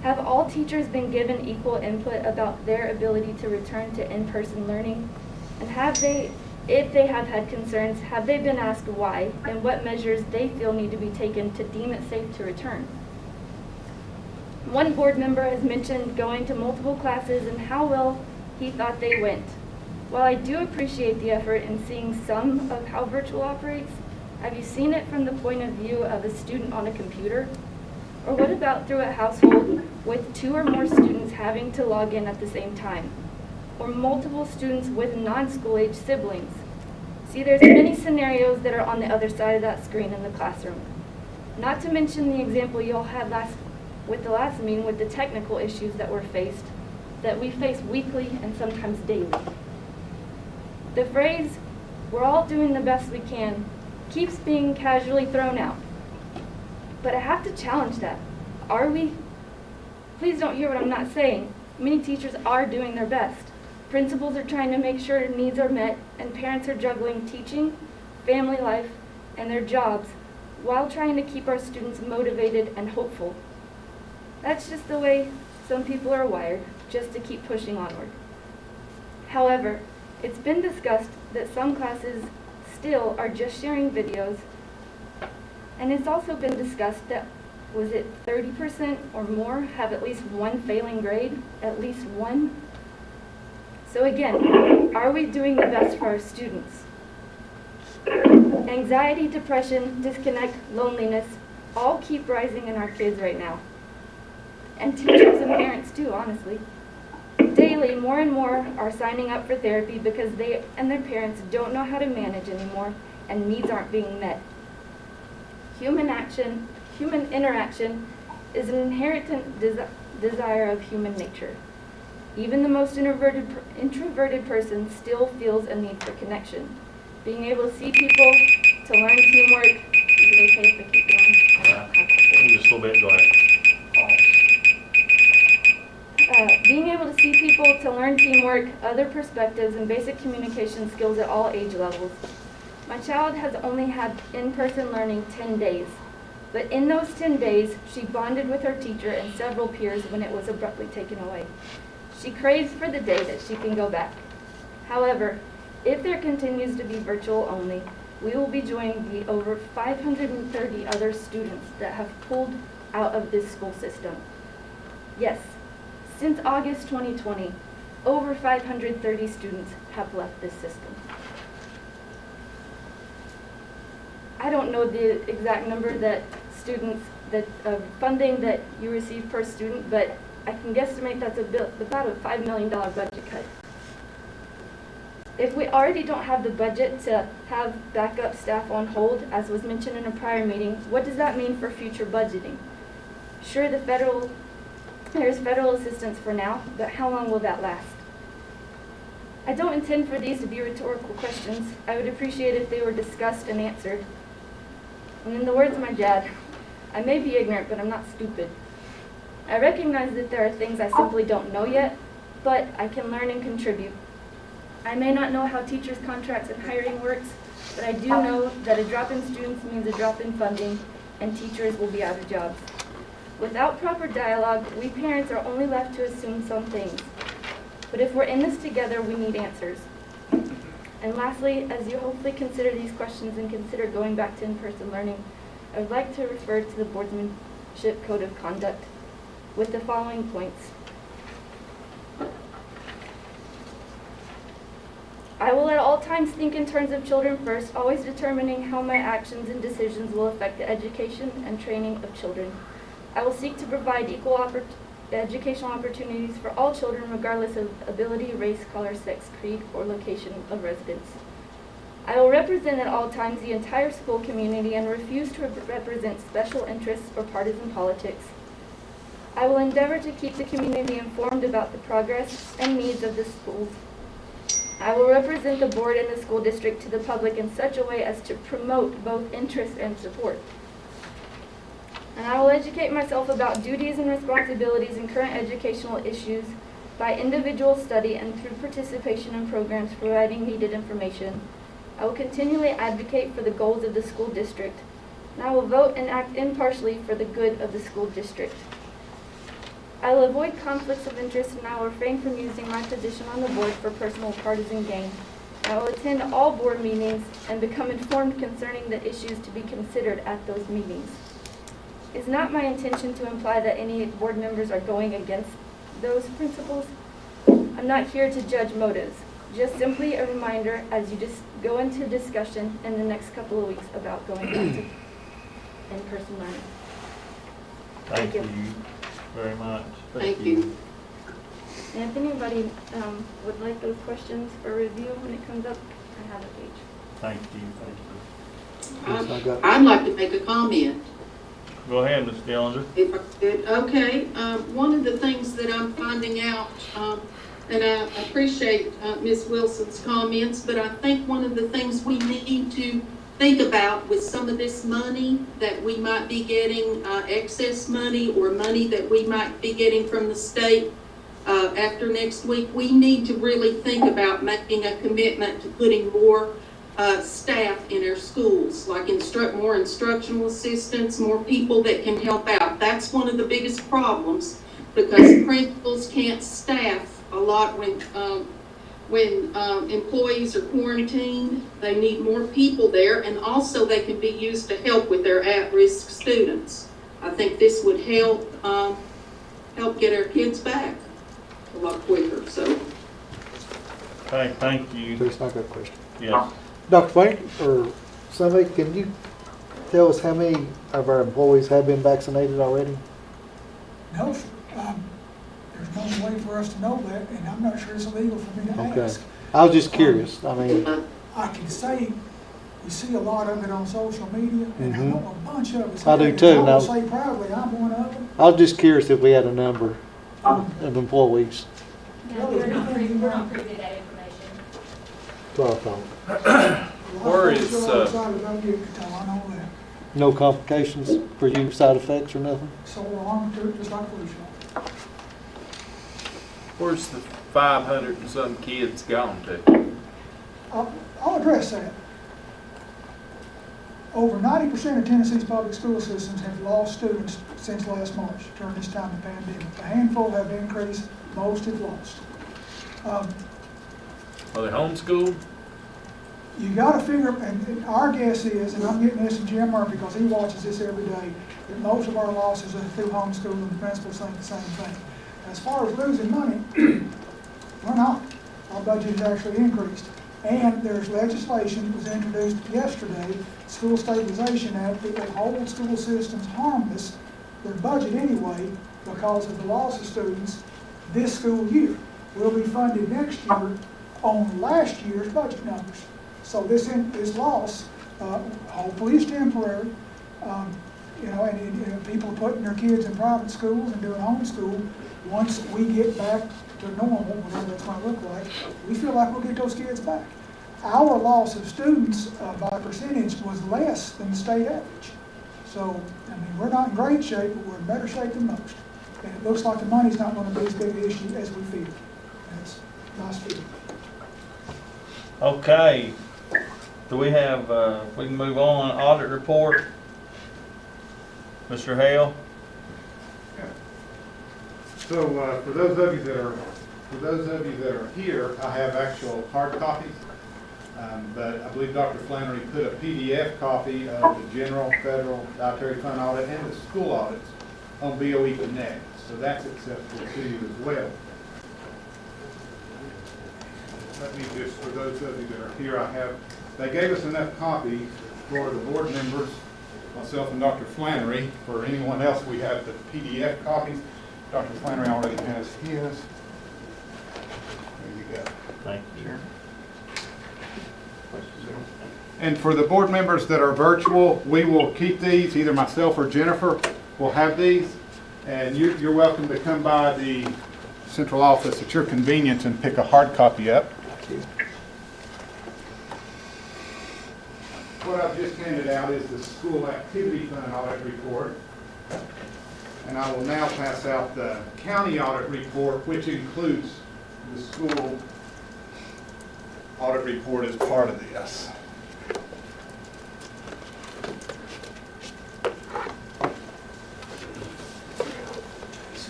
Have all teachers been given equal input about their ability to return to in-person learning? And have they, if they have had concerns, have they been asked why and what measures they feel need to be taken to deem it safe to return? One board member has mentioned going to multiple classes and how well he thought they went. While I do appreciate the effort in seeing some of how virtual operates, have you seen it from the point of view of a student on a computer? Or what about through a household with 2 or more students having to log in at the same time? Or multiple students with non-school age siblings? See, there's many scenarios that are on the other side of that screen in the classroom. Not to mention the example you all had with the last meeting with the technical issues that we face weekly and sometimes daily. The phrase, "we're all doing the best we can," keeps being casually thrown out. But I have to challenge that. Are we? Please don't hear what I'm not saying. Many teachers are doing their best. Principals are trying to make sure needs are met, and parents are juggling teaching, family life, and their jobs while trying to keep our students motivated and hopeful. That's just the way some people are wired, just to keep pushing onward. However, it's been discussed that some classes still are just sharing videos, and it's also been discussed that, was it 30% or more have at least one failing grade? At least one? So again, are we doing the best for our students? Anxiety, depression, disconnect, loneliness, all keep rising in our kids right now. And teachers and parents too, honestly. Daily, more and more are signing up for therapy because they and their parents don't know how to manage anymore, and needs aren't being met. Human interaction is an inherent desire of human nature. Even the most introverted person still feels a need for connection. Being able to see people, to learn teamwork. Is it okay if I keep going? Just a little bit, go ahead. Being able to see people, to learn teamwork, other perspectives, and basic communication skills at all age levels. My child has only had in-person learning 10 days, but in those 10 days, she bonded with her teacher and several peers when it was abruptly taken away. She craves for the day that she can go back. However, if there continues to be virtual only, we will be joining the over 530 other students that have pulled out of this school system. Yes, since August 2020, over 530 students have left this system. I don't know the exact number that funding that you receive per student, but I can guesstimate that's about a $5 million budget cut. If we already don't have the budget to have backup staff on hold, as was mentioned in a prior meeting, what does that mean for future budgeting? Sure, there's federal assistance for now, but how long will that last? I don't intend for these to be rhetorical questions. I would appreciate if they were discussed and answered. And in the words of my dad, I may be ignorant, but I'm not stupid. I recognize that there are things I simply don't know yet, but I can learn and contribute. I may not know how teachers' contracts and hiring works, but I do know that a drop in students means a drop in funding, and teachers will be out of jobs. Without proper dialogue, we parents are only left to assume some things. But if we're in this together, we need answers. And lastly, as you hopefully consider these questions and consider going back to in-person learning, I would like to refer to the Boardsmanship Code of Conduct with the following points. I will at all times think in terms of children first, always determining how my actions and decisions will affect the education and training of children. I will seek to provide equal educational opportunities for all children regardless of ability, race, color, sex, creed, or location of residence. I will represent at all times the entire school community and refuse to represent special interests or partisan politics. I will endeavor to keep the community informed about the progress and needs of the schools. I will represent the board and the school district to the public in such a way as to promote both interest and support. And I will educate myself about duties and responsibilities in current educational issues by individual study and through participation in programs providing needed information. I will continually advocate for the goals of the school district, and I will vote and act impartially for the good of the school district. I will avoid conflicts of interest, and I will refrain from using my position on the board for personal partisan gain. I will attend all board meetings and become informed concerning the issues to be considered at those meetings. It's not my intention to imply that any board members are going against those principles. I'm not here to judge motives, just simply a reminder as you just go into discussion in the next couple of weeks about going back to in-person learning. Thank you very much. Thank you. And if anybody would like those questions for review when it comes up, I have a page. Thank you. I'd like to make a comment. Go ahead, Ms. Dillinger. If I could. Okay, one of the things that I'm finding out, and I appreciate Ms. Wilson's comments, but I think one of the things we need to think about with some of this money that we might be getting, excess money or money that we might be getting from the state after next week, we need to really think about making a commitment to putting more staff in our schools, like more instructional assistants, more people that can help out. That's one of the biggest problems, because principals can't staff a lot when employees are quarantined. They need more people there, and also they can be used to help with their at-risk students. I think this would help get our kids back a lot quicker, so. Okay, thank you. Please, I got a question. Yes. Dr. Frank, or somebody, can you tell us how many of our employees have been vaccinated already? No, sir. There's no way for us to know that, and I'm not sure it's illegal for me to Okay. ask. I was just curious. I mean, I can say, we see a lot of it on social media, and I know a bunch of us. I do have it. too. I will Now- say proudly, I'm one of them. I was just curious if we had a number of employees. No, we're not privy to that information. That's what I thought. Where is, I'm excited about you, Tom, I know that. No complications for you, side effects or nothing? So long to it, just like flu shot. Where's the 500 and some kids gone to? I'll address that. Over 90% of Tennessee's public school systems have lost students since last March during this time of the pandemic. A handful have increased, most have lost. Are they homeschooled? You gotta figure, and our guess is, and I'm getting this from Jim Murphy because he watches this every day, that most of our losses are through homeschool, and the principals think the same thing. As far as losing money, we're not. Our budget has actually increased. And there's legislation that was introduced yesterday, School Stabilization Act, that will hold school systems harmless, their budget anyway, because of the loss of students this school year. Will be funded next year on last year's budget numbers. So this loss, hopefully is temporary. And people are putting their kids in private schools and doing homeschool. Once we get back to normal, whatever that's going to look like, we feel like we'll get those kids back. Our loss of students by percentage was less than the state average. So, I mean, we're not in great shape, but we're in better shape than most. And it looks like the money's not going to be as big an issue as we feared. And it's nice feeling. Okay. Do we have, we can move on, audit report? Mr. Hale? So, for those of you that are here, I have actual hard copies. But I believe Dr. Flannery put a PDF copy of the general, federal, dietary fund audit and the school audits on BOE Connect. So that's accessible to you as well. Let me just, for those of you that are here, they gave us enough copies for the board members, myself and Dr. Flannery. For anyone else, we have the PDF copies. Dr. Flannery already has his. There you go. Thank you. And for the board members that are virtual, we will keep these, either myself or Jennifer will have these. And you're welcome to come by the central office at your convenience and pick a hard copy up. What I've just handed out is the school activity fund audit report. And I will now pass out the county audit report, which includes the school audit report as part of this.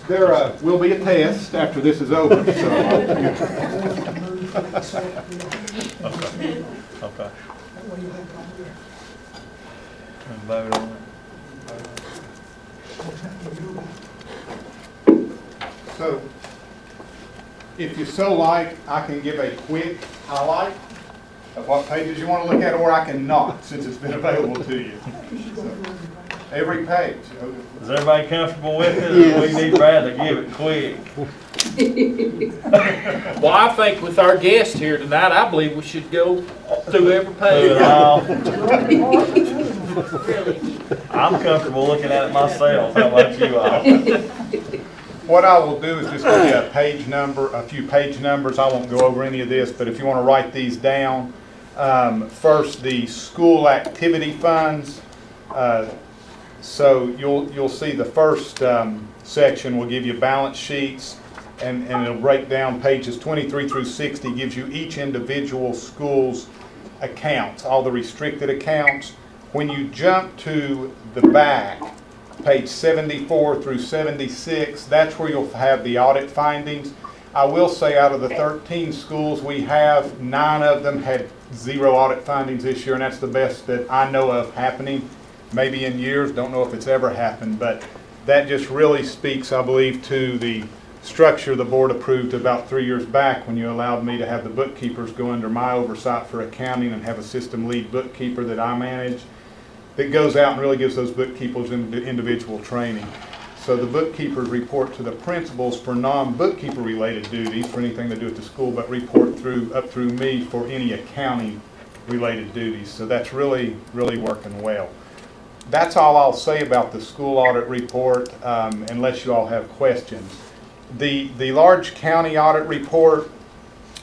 There will be a test after this is over. Okay. That way you'll have it on there. And vote on it. So, if you so like, I can give a quick highlight of what pages you want to look at, or I can not, since it's been available to you. So, every page. Is everybody comfortable with it? Yes. We need Brad to give it quick. Well, I think with our guest here tonight, I believe we should go through every Put it page. all. I'm comfortable looking at it myself. How about you all? What I will do is just give you a few page numbers. I won't go over any of this, but if you want to write these down, First, the school activity funds. So you'll see the first section will give you balance sheets, and it'll break down pages 23 through 60, gives you each individual school's accounts, all the restricted accounts. When you jump to the back, page 74 through 76, that's where you'll have the audit findings. I will say out of the 13 schools we have, 9 of them had 0 audit findings this year, and that's the best that I know of happening. Maybe in years, don't know if it's ever happened, but that just really speaks, I believe, to the structure the board approved about 3 years back when you allowed me to have the bookkeepers go under my oversight for accounting and have a system lead bookkeeper that I manage that goes out and really gives those bookkeepers individual training. So the bookkeepers report to the principals for non-bookkeeper related duties, for anything to do with the school, but report up through me for any accounting related duties. So that's really, really working well. That's all I'll say about the school audit report, unless you all have questions. The large county audit report,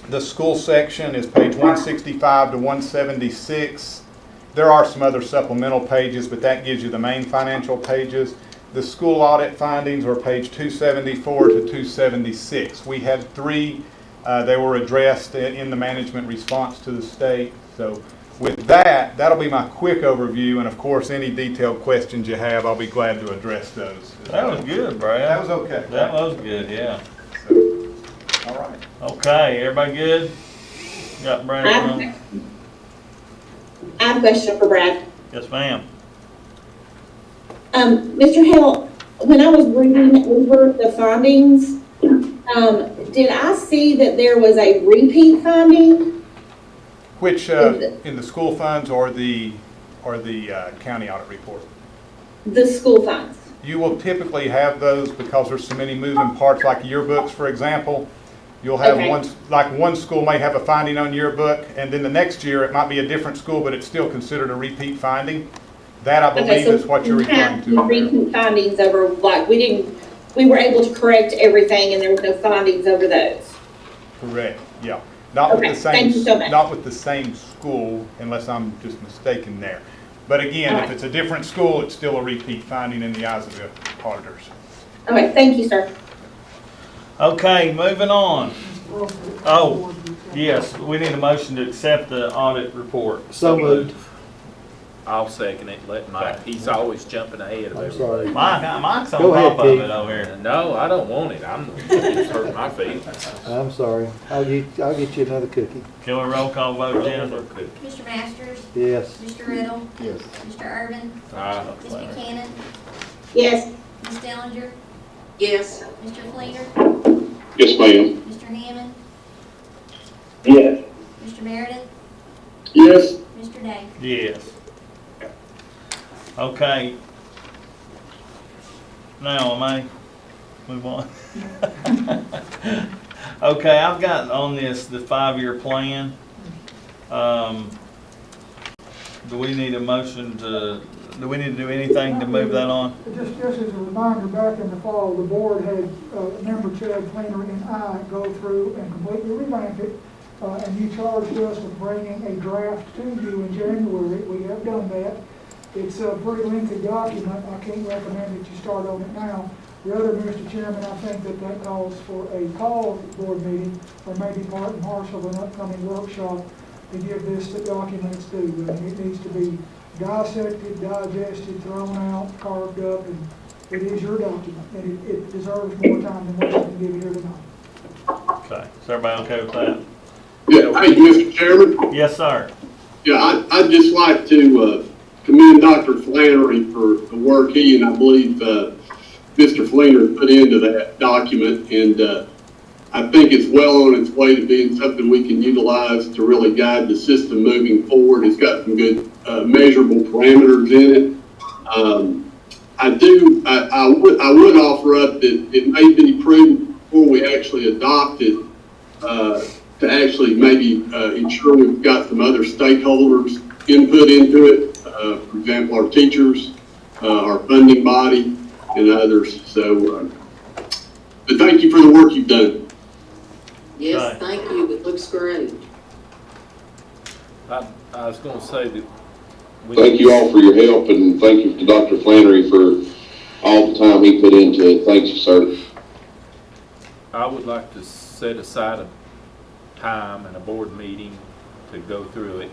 the school section is page 165 to 176. There are some other supplemental pages, but that gives you the main financial pages. The school audit findings are page 274 to 276. We had 3. They were addressed in the management response to the state. So with that, that'll be my quick overview, and of course, any detailed questions you have, I'll be glad to address those. That was good, Brad. That was okay. That was good, yeah. So, all right. Okay, everybody good? Got Brad on? I have a question for Brad. Yes, ma'am. Mr. Hale, when I was reading over the findings, did I see that there was a repeat finding? Which, in the school funds or the county audit report? The school funds. You will typically have those because there's so many moving parts, like yearbooks, for example. You'll have one school may have a finding on yearbook, and then the next year it might be a different school, but it's still considered a repeat finding. That, I believe, is what you're referring to. Repeat findings over, like, we were able to correct everything and there was no findings over those. Correct, yeah. Not with the same, thank you so much. not with the same school, unless I'm just mistaken there. But again, if it's a different school, it's still a repeat finding in the eyes of the auditors. Okay, thank you, sir. Okay, moving on. Oh, yes, we need a motion to accept the audit report. So moved. I'll second it, let Mike, he's always jumping ahead of I'm everybody. sorry. Mike's on Go ahead, top of Keith. it over here. No, I don't want it, it's hurting my feelings. I'm sorry. I'll get you another cookie. Can we roll call vote, Jennifer? Mr. Masters? Yes. Mr. Riddle? Yes. Mr. Irvin? Ms. Buchanan? Yes. Ms. Dellinger? Yes. Mr. Fleener? Yes, ma'am. Mr. Hammond? Yes. Mr. Meredith? Yes. Mr. Day? Yes. Okay. Now, am I move on? Okay, I've got on this the 5-year plan. Do we need a motion to, do we need to do anything to move that on? Just as a reminder, back in the fall, the board had member Chad Fleener and I go through and completely revamp it. And you charged us with bringing a draft to you in January. We have done that. It's a pretty lengthy document. I can't recommend that you start on it now. Rather, Mr. Chairman, I think that calls for a call board meeting or maybe part and parcel of an upcoming workshop to give this the documents due. I mean, it needs to be dissected, digested, thrown out, carved up, and it is your document. And it deserves more time than what you can give here tonight. Okay, is everybody okay with that? Yeah, thank you, Mr. Chairman. Yes, sir. Yeah, I'd just like to commend Dr. Flannery for the work he and I believe Mr. Fleener put into that document, and I think it's well on its way to being something we can utilize to really guide the system moving forward. It's got some good measurable parameters in it. I would offer up that it may be prudent before we actually adopt it to actually maybe ensure we've got some other stakeholders input into it. For example, our teachers, our funding body, and others. So, but thank you for the work you've done. Yes, Right. thank you, it looks great. I was gonna say that. Thank you all for your help, and thank you to Dr. Flannery for all the time he put into it. Thank you, sir. I would like to set aside a time and a board meeting to go through it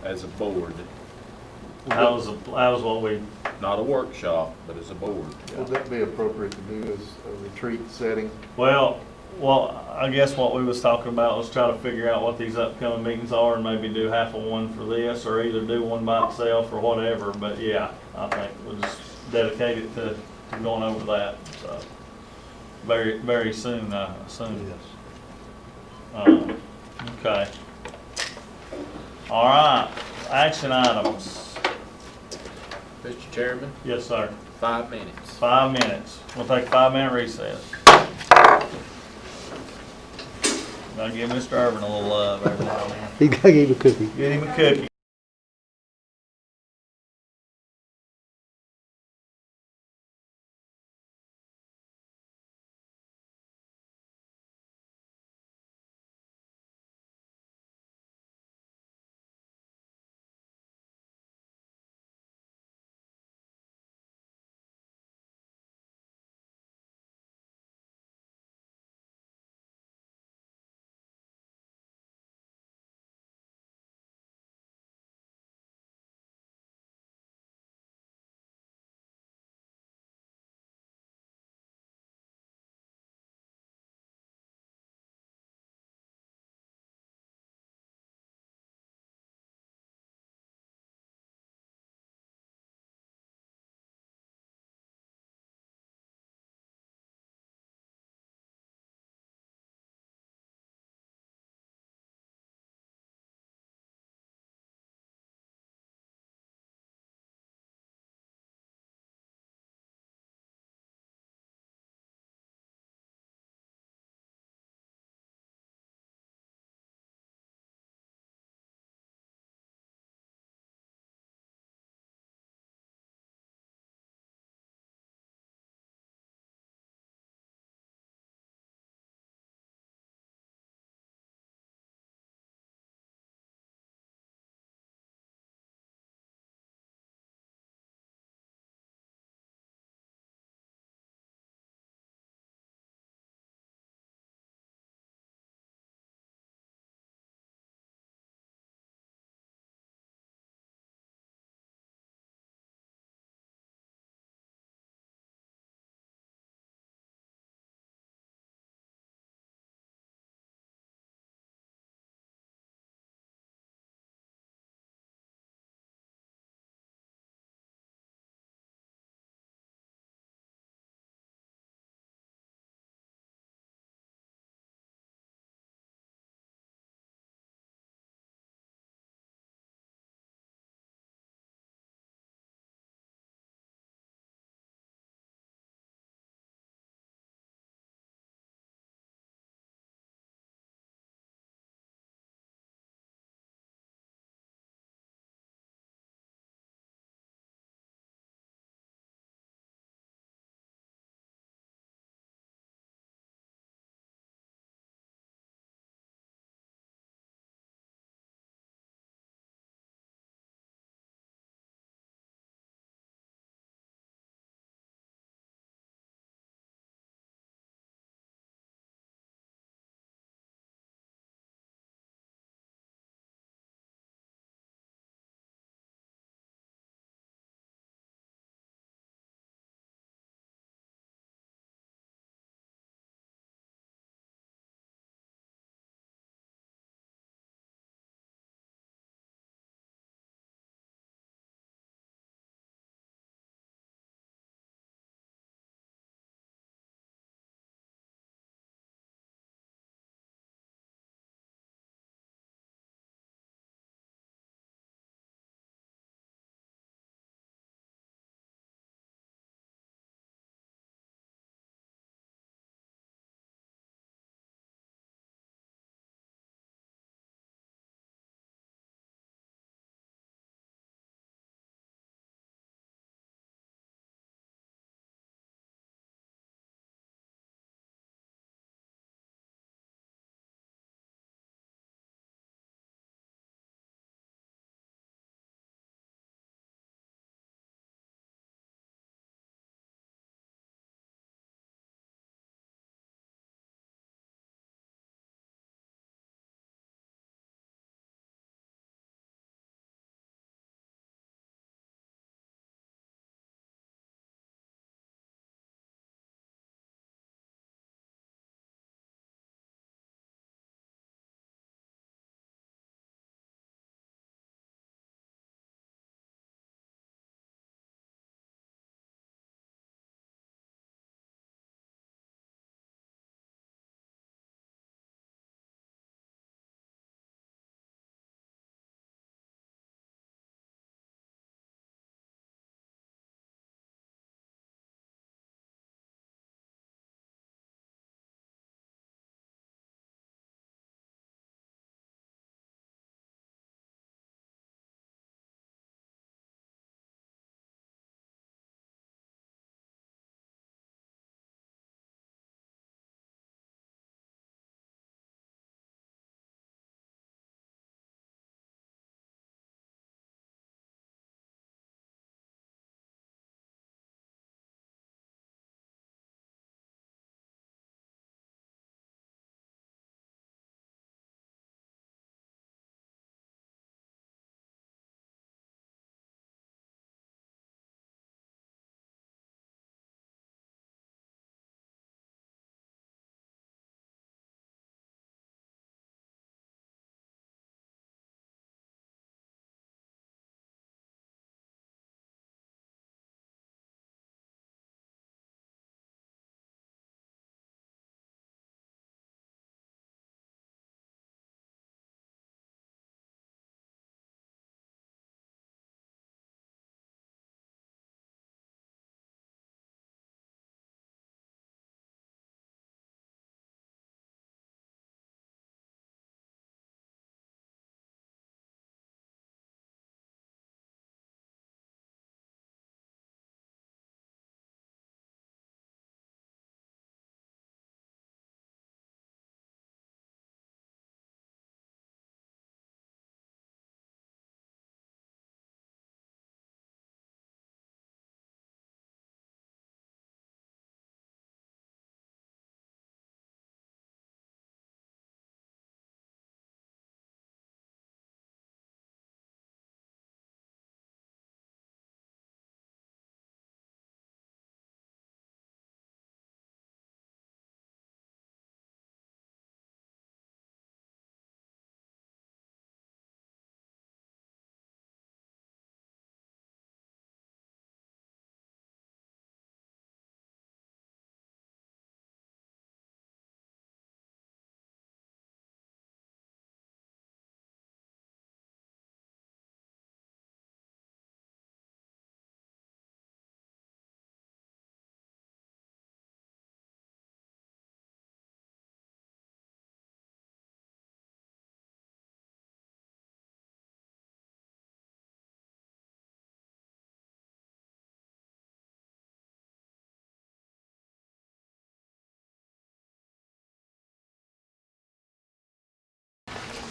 as a board, That was what we, not a workshop, but as a board. Would that be appropriate to do as a retreat setting? well, I guess what we was talking about was try to figure out what these upcoming meetings are and maybe do half of one for this, or either do one by itself or whatever, but yeah, I think we'll just dedicate it to going over that, so. Very, very soon, I assume. Okay. All right, action items. Mr. Chairman, Yes, sir. 5 minutes. 5 minutes. We'll take a 5-minute recess. Gotta give Mr. Irvin a little love every now and then. He gave a cookie. Get him a cookie.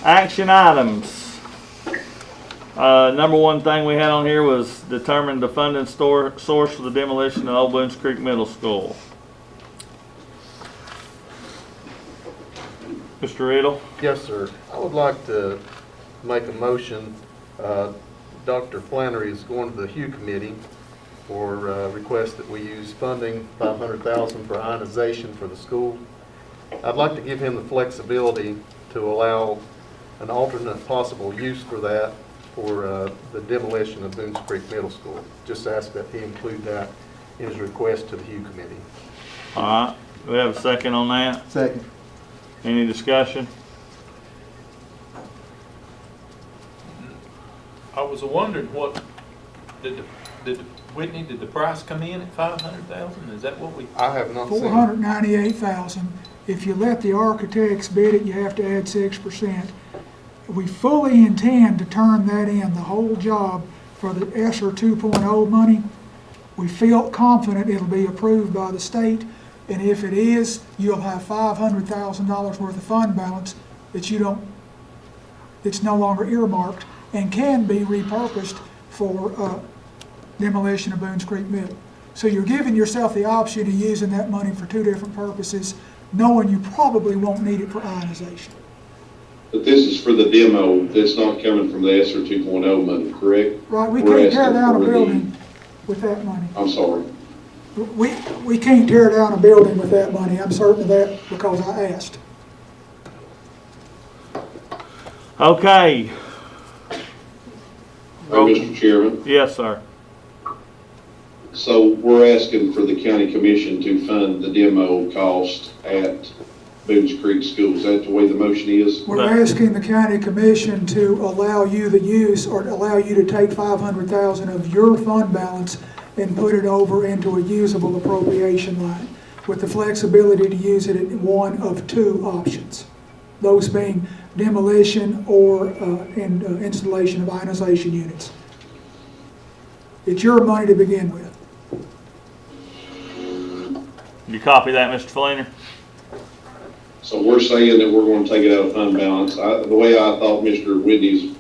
Action items. Number one thing we had on here was determine the funding source for the demolition of Old Boones Creek Middle School. Mr. Riddle? Yes, sir. I would like to make a motion. Dr. Flannery is going to the Hugh Committee for request that we use funding, $500,000 for ionization for the school. I'd like to give him the flexibility to allow an alternate possible use for that for the demolition of Boones Creek Middle School. Just ask that he include that in his request to the Hugh Committee. All right. Do we have a second on that? Second. Any discussion? I was wondering what, Whitney, did the price come in at 500,000? Is that what we? I have not seen. $498,000. If you let the architects bid it, you have to add 6%. We fully intend to turn that in, the whole job, for the ESSER 2.0 money. We feel confident it'll be approved by the state, and if it is, you'll have $500,000 worth of fund balance that it's no longer earmarked and can be repurposed for demolition of Boones Creek Middle. So you're giving yourself the option of using that money for two different purposes, knowing you probably won't need it for ionization. But this is for the demo, that's not coming from the ESSER 2.0 money, correct? Right, we We're can't tear asking down a for the- building with that money. I'm sorry. We can't tear down a building with that money, I'm certain of that because I asked. Okay. Mr. Chairman, Yes, sir. so we're asking for the county commission to fund the demo cost at Boones Creek School. Is that the way the motion is? We're asking the county commission to allow you the use, or allow you to take $500,000 of your fund balance and put it over into a usable appropriation line, with the flexibility to use it in one of two options. Those being demolition or installation of ionization units. It's your money to begin with. You copy that, Mr. Fleener? So we're saying that we're going to take it out of fund balance. The way I thought Mr. Riddle's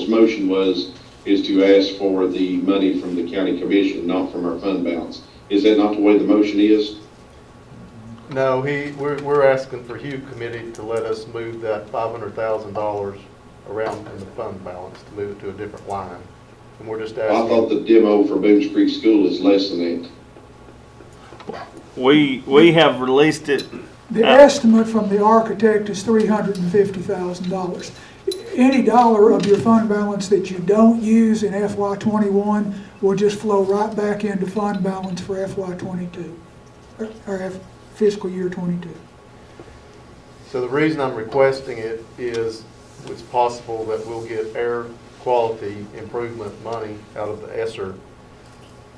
motion is to ask for the money from the county commission, not from our fund balance. Is that not the way the motion is? No, we're asking for Hugh Committee to let us move that $500,000 around in the fund balance, to move it to a different line. And we're just I thought asking. the demo for Boones Creek School is less than that. We have released it. The estimate from the architect is $350,000. Any dollar of your fund balance that you don't use in FY21 will just flow right back into fund balance for FY22, or fiscal year 22. So the reason I'm requesting it is it's possible that we'll get air quality improvement money out of the ESSER,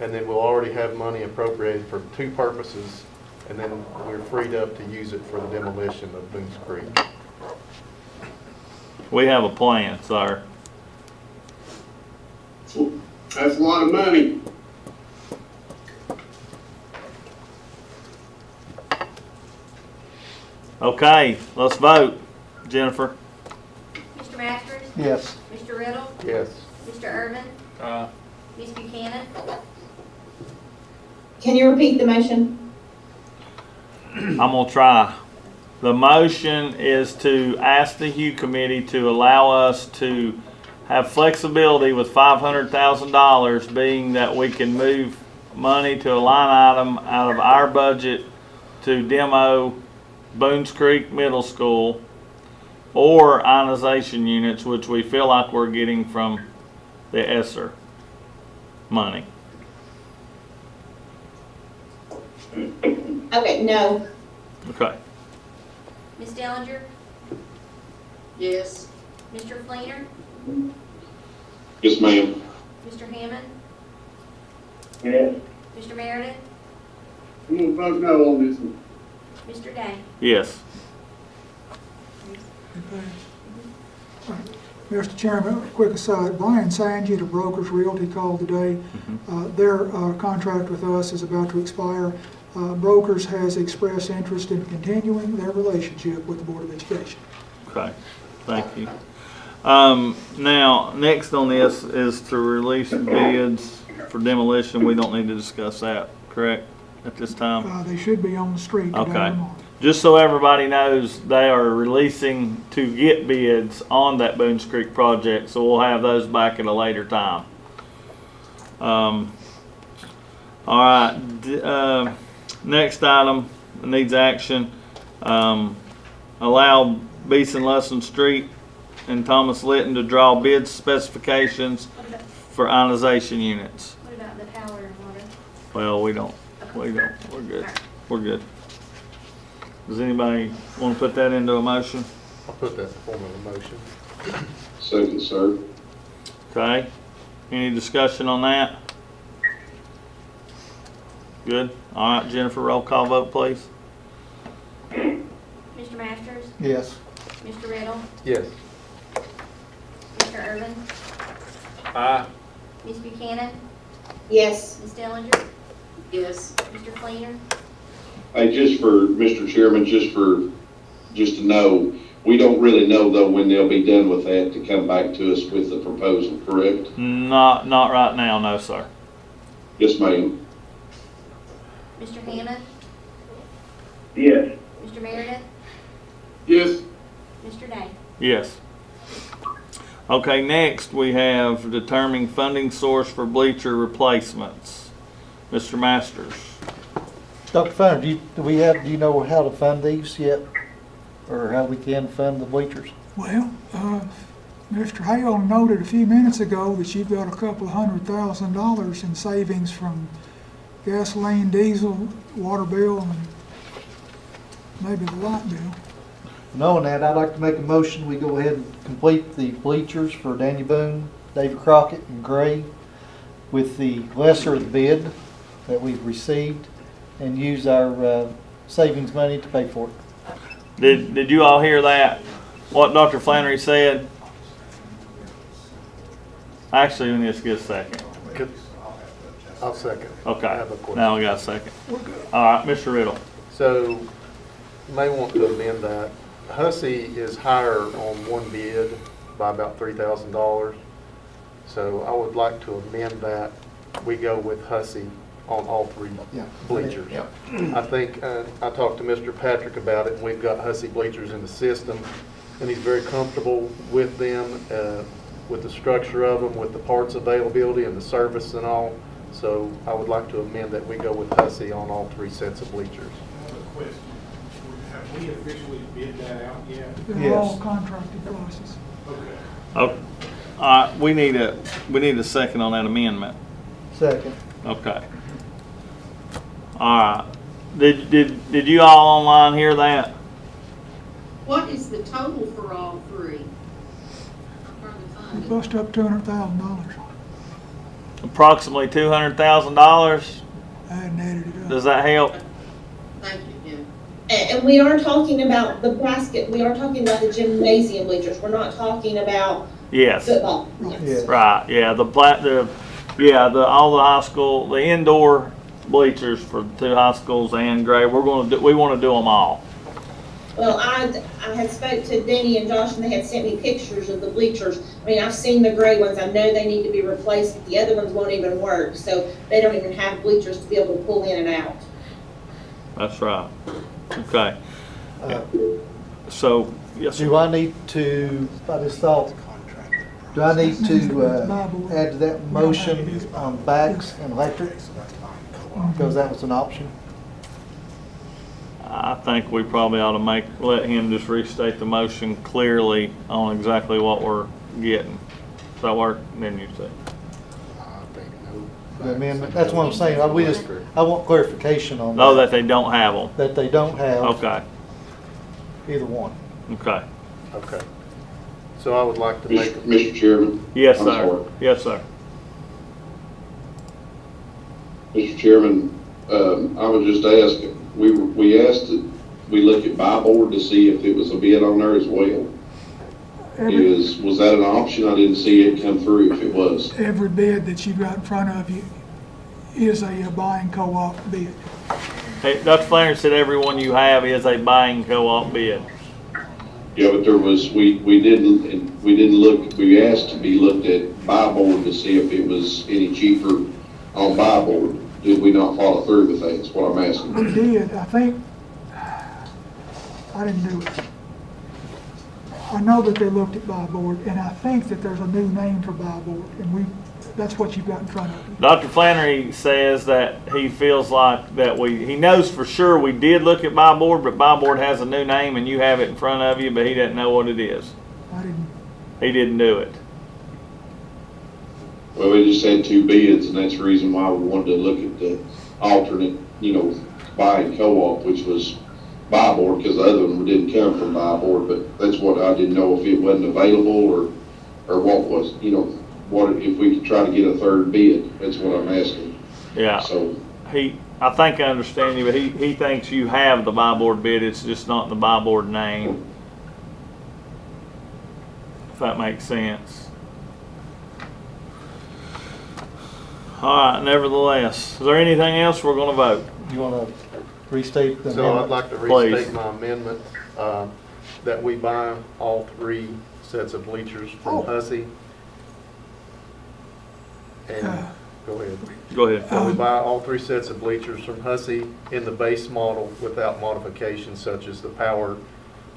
and then we'll already have money appropriated for two purposes, and then we're freed up to use it for the demolition of Boones Creek. We have a plan, sir. That's a lot of money. Okay, let's vote. Jennifer? Mr. Masters? Yes. Mr. Riddle? Yes. Mr. Irvin? Ms. Buchanan? Can you repeat the motion? I'm gonna try. The motion is to ask the Hugh Committee to allow us to have flexibility with $500,000, being that we can move money to a line item out of our budget to demo Boones Creek Middle School or ionization units, which we feel like we're getting from the ESSER money. Okay, no. Okay. Ms. Dellinger? Yes. Mr. Fleener? Yes, ma'am. Mr. Hammond? Yes. Mr. Meredith? I'm gonna vote no on this one. Mr. Day? Yes. Mr. Chairman, a quick aside, Brian Sanji, the Brokers Realty, called today. Their contract with us is about to expire. Brokers has expressed interest in continuing their relationship with the Board of Education. Okay, thank you. Now, next on this is to release bids for demolition. We don't need to discuss that, correct, at this time? They should be on the street today or Okay. tomorrow. Just so everybody knows, they are releasing to get bids on that Boones Creek project, so we'll have those back at a later time. All right, next item needs action. Allow Beeson Lesson Street and Thomas Litton to draw bid specifications for ionization units. What about the power and water? Well, we don't, we're good, we're good. Does anybody want to put that into a motion? I'll put that in the form of a motion. Second, sir. Okay, any discussion on that? Good, all right, Jennifer, roll call vote, please. Mr. Masters? Yes. Mr. Riddle? Yes. Mr. Irvin? Aye. Ms. Buchanan? Yes. Ms. Dellinger? Yes. Mr. Fleener? Hey, just for, Mr. Chairman, just to know, we don't really know though when they'll be done with that to come back to us with the proposal, correct? Not right now, no, sir. Yes, ma'am. Mr. Hammond? Yes. Mr. Meredith? Yes. Mr. Day? Yes. Okay, next we have determining funding source for bleacher replacements. Mr. Masters. Dr. Finer, do you know how to fund these yet? Or how we can fund the bleachers? Well, Mr. Hale noted a few minutes ago that you've got a couple of $100,000 in savings from gasoline, diesel, water bill, and maybe the light bill. Knowing that, I'd like to make a motion, we go ahead and complete the bleachers for Danny Boone, David Crockett, and Gray with the lesser of the bid that we've received and use our savings money to pay for it. Did you all hear that? What Dr. Flannery said? Actually, let me just get a second. I'll second. I Okay, have a question. now we got a second. All right, Mr. Riddle. So, you may want to amend that. Hussey is higher on one bid by about $3,000. So I would like to amend that. We go with Hussey on all three bleachers. Yeah. I think, I talked to Mr. Patrick about it, and we've got Hussey bleachers in the system, and he's very comfortable with them, with the structure of them, with the parts availability and the service and all. So I would like to amend that we go with Hussey on all three sets of bleachers. I have a question. Have we officially bid that out yet? They're all Yes. contracted prices. Okay. Oh, all right, we need a second on that amendment. Second. Okay. All right. Did you all online hear that? What is the total for all three? I'm trying to find it. Bust up $200,000. Approximately $200,000. I hadn't added it up. Does that help? Thank you, Jim. And we are talking about the basket, we are talking about the gymnasium bleachers, we're not talking about Yes. football. Yeah. Right. Yeah. All the high school, the indoor bleachers for the two high schools and Gray. We want to do them all. Well, I had spoke to Denny and Josh, and they had sent me pictures of the bleachers. I mean, I've seen the gray ones, I know they need to be replaced, the other ones won't even work, so they don't even have bleachers to be able to pull in and out. That's right. Okay. So yes, sir. Do I need to, I just thought, do I need to add to that motion on backs and electrics? Because that was an option. I think we probably ought to let him just restate the motion clearly on exactly what we're getting. Does that work? Then you say. The amendment, that's what I'm saying, I want clarification on No, that. that they don't have them. That they don't have Okay. either one. Okay. Okay. So I would like to make, Mr. Chairman? Yes, I'm sir. sorry. Yes, sir. Mr. Chairman, I would just ask, we asked that we look at buy board to see if it was a bid on there as well. Was that an option? I didn't see it come through if it was. Every bid that you've got in front of you is a buying co-op bid. Hey, Dr. Flannery said every one you have is a buying co-op bid. Yeah, but there was, we didn't look, we asked to be looked at by board to see if it was any cheaper on by board. Did we not follow through with that, is what I'm asking. We did, I think, I didn't do it. I know that they looked at buy board, and I think that there's a new name for buy board, and that's what you've got in front of you. Dr. Flannery says that he feels like that he knows for sure we did look at buy board, but buy board has a new name and you have it in front of you, but he doesn't know what it is. He didn't do it. Well, we just had 2 bids, and that's the reason why we wanted to look at the alternate, buy and co-op, which was buy board, because the other one didn't come from buy board, but that's what I didn't know, if it wasn't available or what was, what if we could try to get a 3rd bid. That's what I'm asking. Yeah. So I think I understand you, but he thinks you have the buy board bid, it's just not the buy board name. If that makes sense. All right, nevertheless, is there anything else we're gonna vote? You want to restate the So I'd amendment? like to Please. restate my amendment, that we buy all 3 sets of bleachers from Hussey. And, go ahead. Go ahead. That we buy all 3 sets of bleachers from Hussey in the base model without modifications such as the power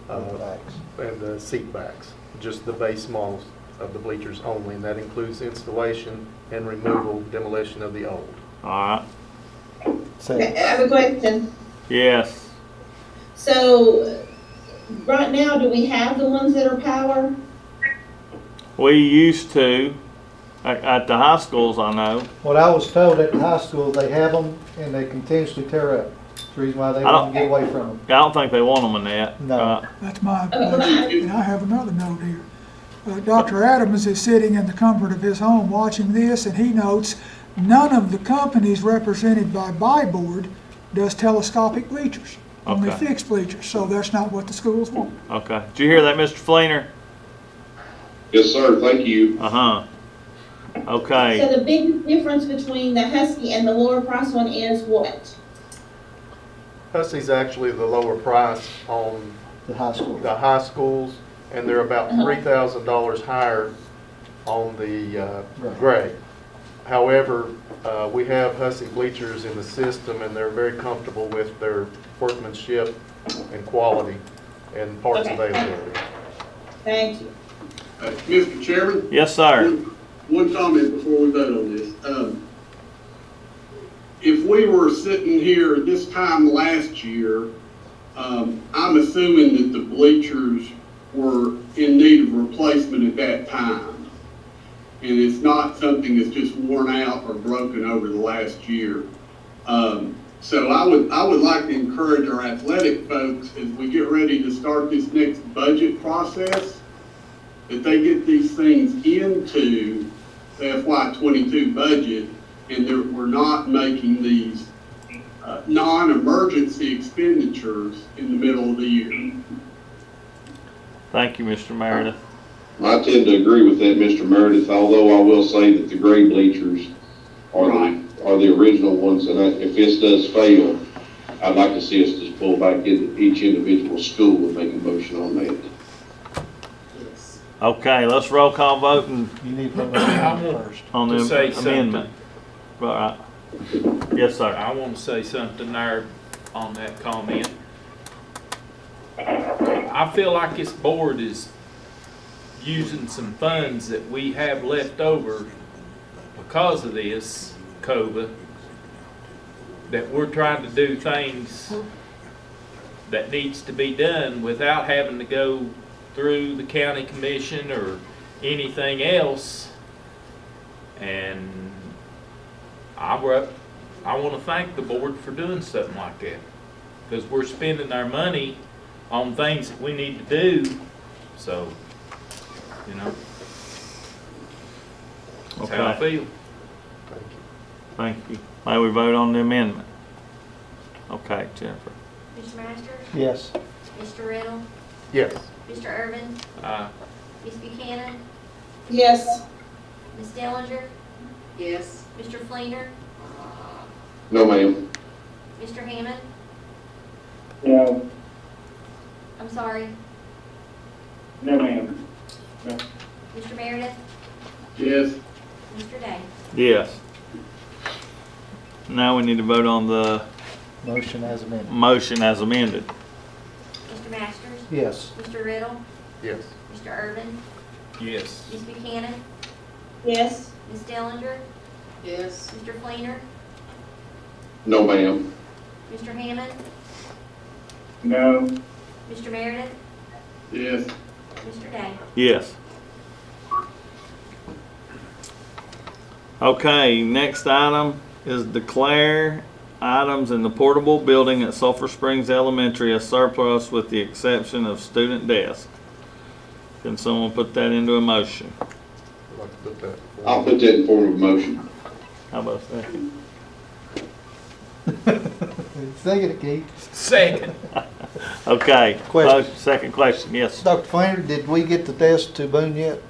and the seat backs. Just the base models of the bleachers only, and that includes installation and removal, demolition of the old. All right. Okay, I have a question. Yes. So, right now, do we have the ones that are power? We used to, at the high schools, I know. What I was told at the high school, they have them and they continuously tear up. That's the reason why they want to get away from them. I don't think they want them in that. No. That's my opinion, and I have another note here. Dr. Adams is sitting in the comfort of his home watching this, and he notes none of the companies represented by buy board does telescopic bleachers, only Okay. fixed bleachers, so that's not what the schools want. Okay. Did you hear that, Mr. Fleener? yes, sir, thank you. Uh-huh. Okay. So the big difference between the Husky and the lower price one is what? Hussey's actually the lower price on The high school. the high schools, and they're about $3,000 higher on the gray. However, we have Hussey bleachers in the system, and they're very comfortable with their workmanship and quality and parts Okay. availability. Thank you. Mr. Chairman? Yes, sir. One comment before we vote on this. If we were sitting here this time last year, I'm assuming that the bleachers were in need of replacement at that time. And it's not something that's just worn out or broken over the last year. So I would like to encourage our athletic folks, as we get ready to start this next budget process, that they get these things into the FY22 budget, and that we're not making these non-emergency expenditures in the middle of the year. Thank you, Mr. Meredith. I tend to agree with that, Mr. Meredith, although I will say that the gray bleachers are the original ones, and if this does fail, I'd like to see us just pull back into each individual school and make a motion on that. Okay, let's roll call vote and You need to vote on the first. on To say the amendment. All right. Yes, sir. I want to say something there on that comment. I feel like this board is using some funds that we have left over because of this COVID, that we're trying to do things that needs to be done without having to go through the county commission or anything else. And I want to thank the board for doing something like that, because we're spending our money on things that we need to do. So, you know, that's how I feel. Thank you. May we vote on the amendment? Okay, Jennifer. Mr. Masters? Yes. Mr. Riddle? Yes. Mr. Irvin? Uh, Ms. Buchanan? Yes. Ms. Dellinger? Yes. Mr. Fleener? No, ma'am. Mr. Hammond? No. I'm sorry. No, ma'am. Mr. Meredith? Yes. Mr. Day? Yes. Now we need to vote on the Motion as amended. motion as amended. Mr. Masters? Yes. Mr. Riddle? Yes. Mr. Irvin? Yes. Ms. Buchanan? Yes. Ms. Dellinger? Yes. Mr. Fleener? No, ma'am. Mr. Hammond? No. Mr. Meredith? Yes. Mr. Day? Yes. Okay, next item is declare items in the portable building at Sulphur Springs Elementary as surplus with the exception of student desk. Can someone put that into a motion? I'd like to put that. I'll put that in form of motion. How about that? Second it, Keith. Second. Okay, Question. second question, yes. Dr. Flannery, did we get the desk to Boone yet?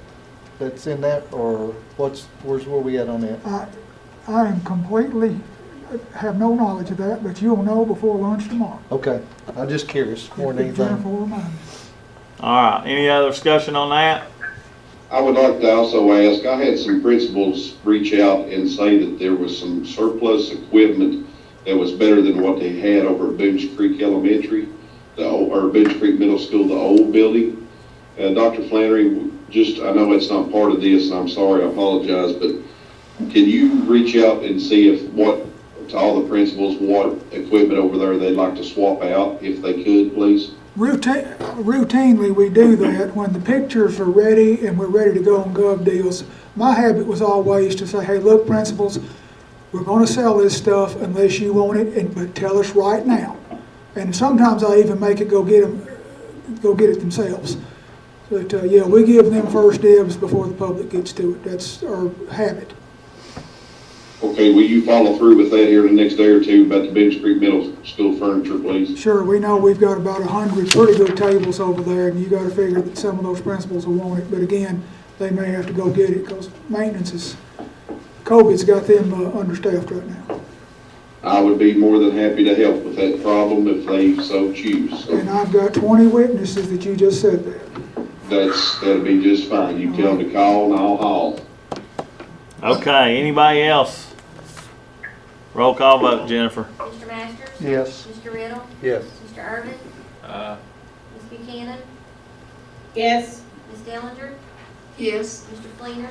That's in that, or where we at on that? I am completely, have no knowledge of that, but you'll know before lunch tomorrow. Okay, I'm just curious, more than anything. Jennifer will remind me. All right, any other discussion on that? I would like to also ask, I had some principals reach out and say that there was some surplus equipment that was better than what they had over at Boones Creek Elementary, or Boones Creek Middle School, the old building. Dr. Flannery, I know it's not part of this, and I'm sorry, I apologize, but can you reach out and see to all the principals, what equipment over there they'd like to swap out, if they could, please? Routinely, we do that when the pictures are ready and we're ready to go on gov deals. My habit was always to say, hey, look, principals, we're gonna sell this stuff unless you want it, but tell us right now. And sometimes I even make it go get it themselves. But yeah, we give them first dibs before the public gets to it. That's our habit. Okay, will you follow through with that here in the next day or two about the Boones Creek Middle School furniture, please? Sure, we know we've got about 100 pretty good tables over there, and you gotta figure that some of those principals will want it. But again, they may have to go get it because maintenance is, COVID's got them understaffed right now. I would be more than happy to help with that problem if they so choose. So And I've got 20 witnesses that you just said that. that'll be just fine. You tell them to call and I'll haul. Okay, anybody else? Roll call vote, Jennifer. Mr. Masters? Yes. Mr. Riddle? Yes. Mr. Irvin? Uh, Ms. Buchanan? Yes. Ms. Dellinger? Yes. Mr. Fleener?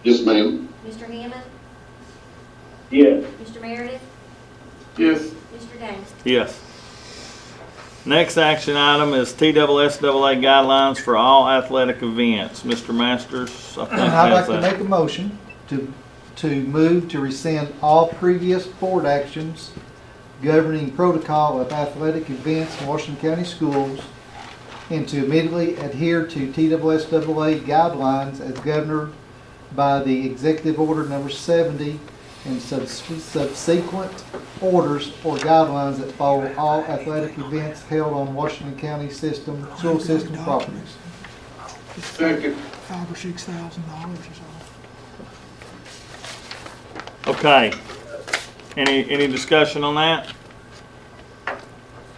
Yes, ma'am. Mr. Hammond? Yes. Mr. Meredith? Yes. Mr. Day? Yes. Next action item is TSSAA guidelines for all athletic events. Mr. Masters, I think I'd like has to that. make a motion to move to rescind all previous board actions governing protocol of athletic events in Washington County schools and to immediately adhere to TSSAA guidelines as governed by the Executive Order Number 70 and subsequent orders or guidelines that follow all athletic events held on Washington County school system properties. Second. $5,000 or $6,000 or so. Okay. Any discussion on that?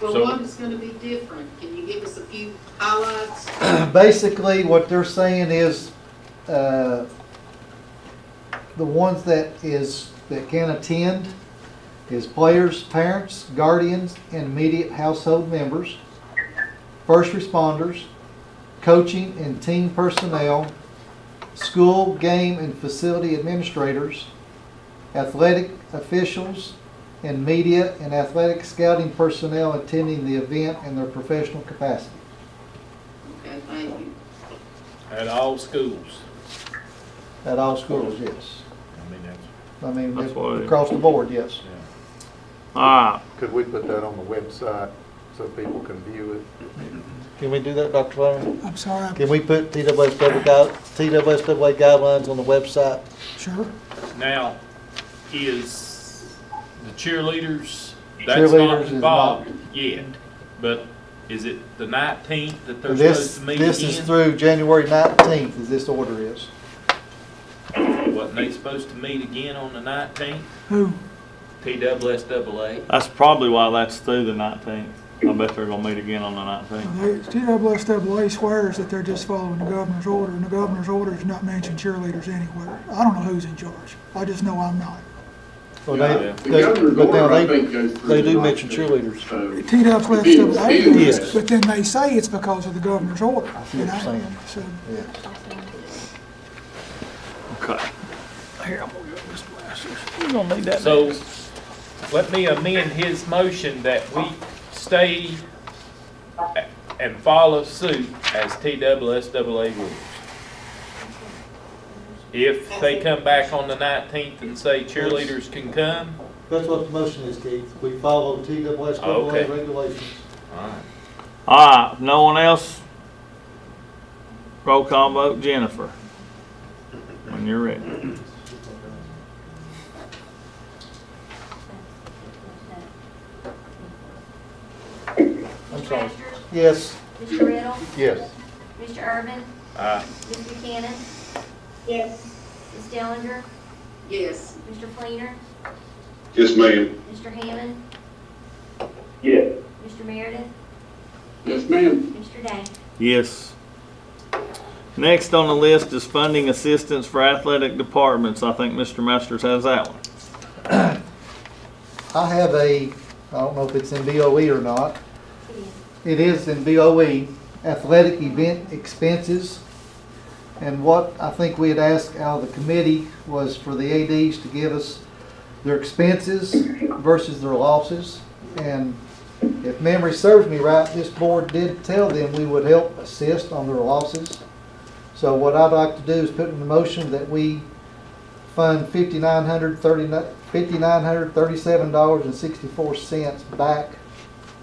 Well, So- what is gonna be different? Can you give us a few highlights? Basically, what they're saying is, the ones that can attend is players, parents, guardians, and immediate household members, first responders, coaching and team personnel, school, game, and facility administrators, athletic officials, and media and athletic scouting personnel attending the event in their professional capacity. Okay, thank you. at all schools. At all schools, yes. I mean, That's what it is. Across the board, yes. Alright, Could we put that on the website so people can view it? Can we do that, Dr. Flannery? I'm sorry, Can we put TSSAA guidelines on the website? sure. now, is the cheerleaders, that's Cheerleaders not is involved yet, but is it the 19th that they're This supposed to meet again? is through January 19th, as this order is. Wasn't they supposed to meet again on the 19th? Who? TSSAA? that's probably why that's through the 19th. I bet they're gonna meet again on the 19th. TSSAA swears that they're just following the governor's order, and the governor's order does not mention cheerleaders anywhere. I don't know who's in charge. I just know I'm not. Well, Yeah. The governor's but now order, I think, goes through. they do the mention 19th, cheerleaders. so- TSSAA Yes. does, but then they say it's because of the governor's order. I see what you're saying. So, Yeah. Okay. Here, I'm gonna get this glasses. You're gonna need that. So, let me amend his motion that we stay and follow suit as TSSAA rules. If they come back on the 19th and say cheerleaders can come, That's what the motion is, Keith. We follow TSSAA Okay. regulations. All right, no one else? Roll call vote, Jennifer. When you're ready. I'm Mr. sorry. Masters? Yes. Mr. Riddle? Yes. Mr. Urban? Ms. Buchanan? Yes. Ms. Dellinger? Yes. Mr. Fleener? Yes, ma'am. Mr. Hammond? Yes. Mr. Meredith? Yes, ma'am. Mr. Day? Yes. Next on the list is funding assistance for athletic departments. I think Mr. Masters has that one. I have I don't know if it's in BOE or not. It is in BOE, athletic event expenses. And what I think we had asked out of the committee was for the ADs to give us their expenses versus their losses. And if memory serves me right, this board did tell them we would help assist on their losses. So what I'd like to do is put in the motion that we fund $5,937.64 back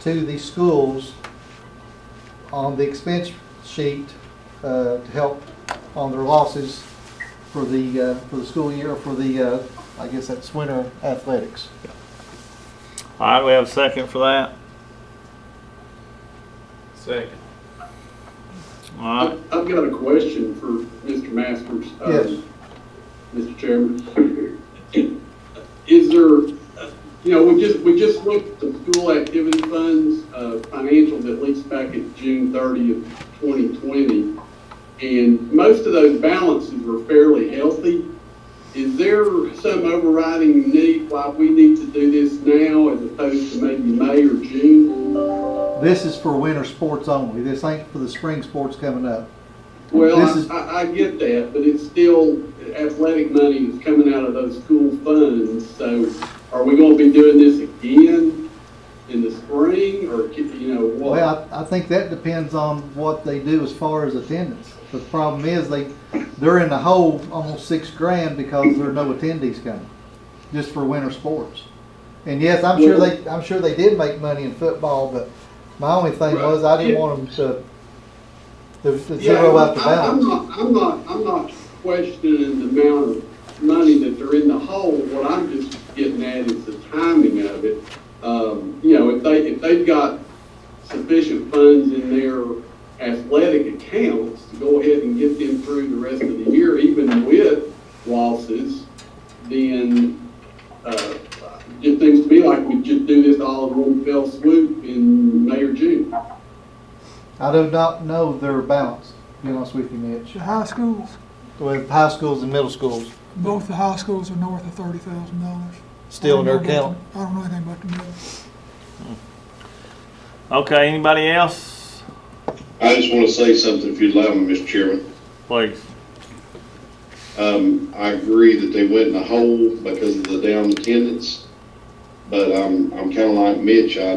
to the schools on the expense sheet to help on their losses for the school year, for the I guess that's winter athletics. All right, we have a second for that. second. All right. I've got a question for Mr. Masters. Yes. Mr. Chairman. Is there, we just looked at the school activity funds, financials at least back at June 30th, 2020. And most of those balances were fairly healthy. Is there some overriding need why we need to do this now as opposed to maybe May or June? This is for winter sports only. This ain't for the spring sports coming up. Well, This is- I get that, but it's still athletic money is coming out of those school funds. So are we going to be doing this again in the spring or, what? Well, I think that depends on what they do as far as attendance. But the problem is they're in the hole almost $6,000 because there are no attendees coming, just for winter sports. And yes, I'm sure they did make money in football, but my only thing was I didn't want them to zero out the balance. I'm not questioning the amount of money that they're in the hole. What I'm just getting at is the timing of it. If they've got sufficient funds in their athletic accounts to go ahead and get them through the rest of the year, even with losses, then it seems to me like we just do this all in one fell swoop in May or June. I do not know their balance, to be honest with you, Mitch. the high schools, With high schools and middle schools, both the high schools are north of $30,000. still in their account. I don't know anything about the middle. Okay, anybody else? I just want to say something, if you'd allow me, Mr. Chairman. Please. I agree that they went in a hole because of the down attendance, but I'm kind of like Mitch. I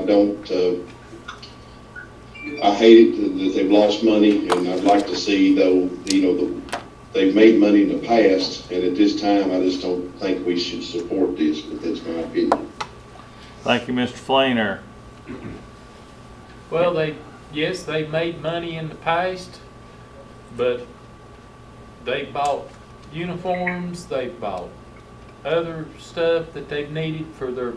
hate it that they've lost money, and I'd like to see, though, they've made money in the past, and at this time, I just don't think we should support this, but that's my opinion. Thank you, Mr. Fleener. Well, they made money in the past, but they bought uniforms, they bought other stuff that they've needed for their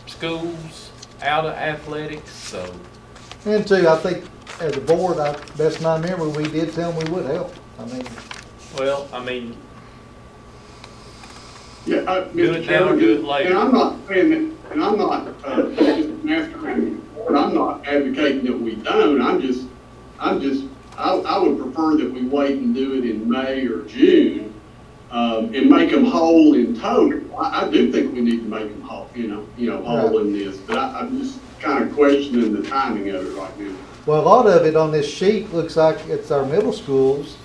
schools out of athletics, so. And two, I think as a board, best I remember, we did tell them we would help. Yeah, Do it now or do it later. And I'm not saying that, and I'm not just mastering I'm not advocating that we don't, I would prefer that we wait and do it in May or June, and make them whole in total. I do think we need to make them whole, whole in this, but I'm just kind of questioning the timing of it right now. Well, a lot of it on this sheet looks like it's our middle schools,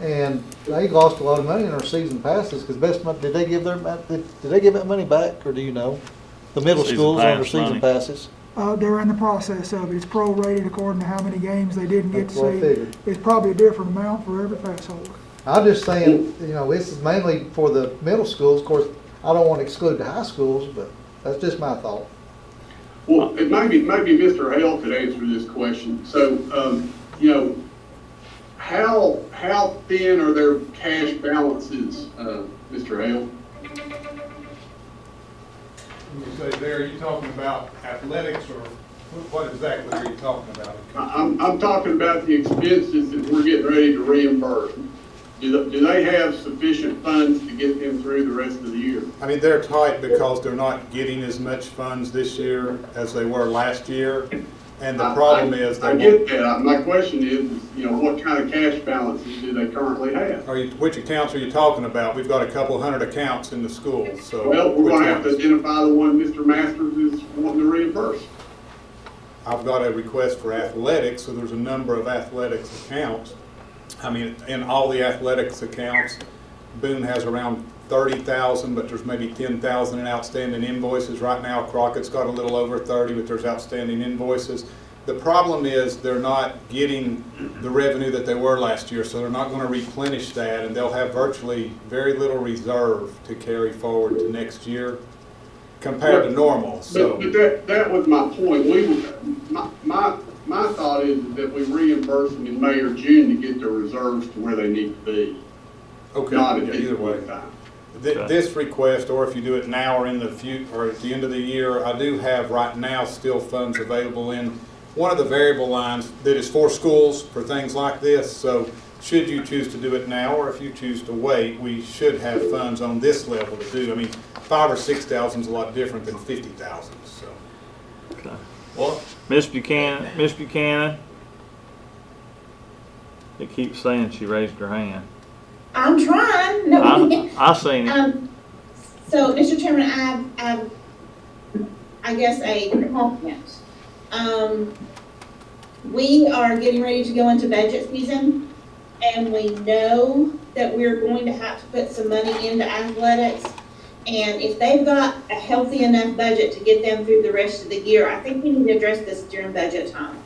and they lost a lot of money in our season passes, because did they give that money back, or do you know? The middle Season schools on their pass season money. passes? They're in the process of it. It's prorated according to how many games they didn't get to That's what I see. figured. It's probably a different amount for every pass holder. I'm just saying, this is mainly for the middle schools. Of course, I don't want to exclude the high schools, but that's just my thought. Well, maybe Mr. Hale could answer this question. So, how thin are their cash balances, Mr. Hale? When you say there, are you talking about athletics, or what exactly are you talking about? I'm talking about the expenses that we're getting ready to reimburse. Do they have sufficient funds to get them through the rest of the year? I mean, they're tight because they're not getting as much funds this year as they were last year. And the problem is I get that. My question is, what kind of cash balances do they currently have? which accounts are you talking about? We've got a couple hundred accounts in the schools, so. Well, we're which going to have to ones? identify the one Mr. Masters is wanting to reimburse. I've got a request for athletics, so there's a number of athletics accounts. I mean, in all the athletics accounts, Boone has around 30,000, but there's maybe 10,000 in outstanding invoices. Right now, Crockett's got a little over 30, but there's outstanding invoices. The problem is they're not getting the revenue that they were last year, so they're not going to replenish that, and they'll have virtually very little reserve to carry forward to next year compared to normal. So, But that was my point. My thought is that we reimburse them in May or June to get their reserves to where they need to be. okay, Not at yeah, this either point way. in time. This request, or if you do it now or in the future, or at the end of the year, I do have right now still funds available in one of the variable lines that is for schools for things like this. So should you choose to do it now, or if you choose to wait, we should have funds on this level to do. I mean, 5,000 or 6,000 is a lot different than 50,000. So Okay. Well, Miss Buchanan. It keeps saying she raised her hand. I'm trying. No, I seen it. So, Mr. Chairman, I guess a comment. We are getting ready to go into budget season, and we know that we're going to have to put some money into athletics. And if they've got a healthy enough budget to get them through the rest of the year, I think we need to address this during budget time.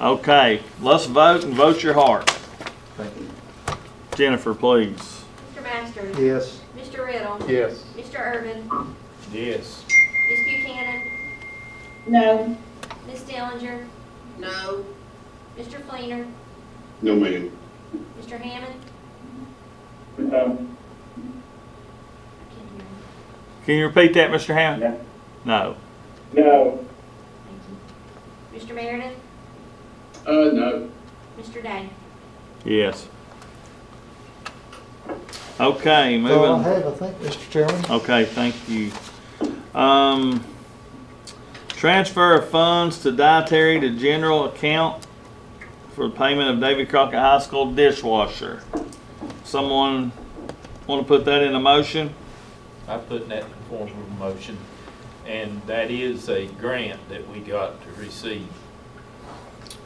Okay, let's vote and vote your heart. Thank you. Jennifer, please. Mr. Masters? Yes. Mr. Riddle? Yes. Mr. Urban? Yes. Ms. Buchanan? No. Ms. Dillinger? No. Mr. Fleener? No, ma'am. Mr. Hammond? Can you repeat that, Mr. Hammond? No. No. Thank you. Mr. Meredith? No. Mr. Day? Yes. Okay, That's all I moving. have, I think, Mr. Chairman. Okay, thank you. Transfer of funds to dietary to general account for the payment of David Crockett High School dishwasher. Someone want to put that in a motion? I put that in the form of a motion, and that is a grant that we got to receive.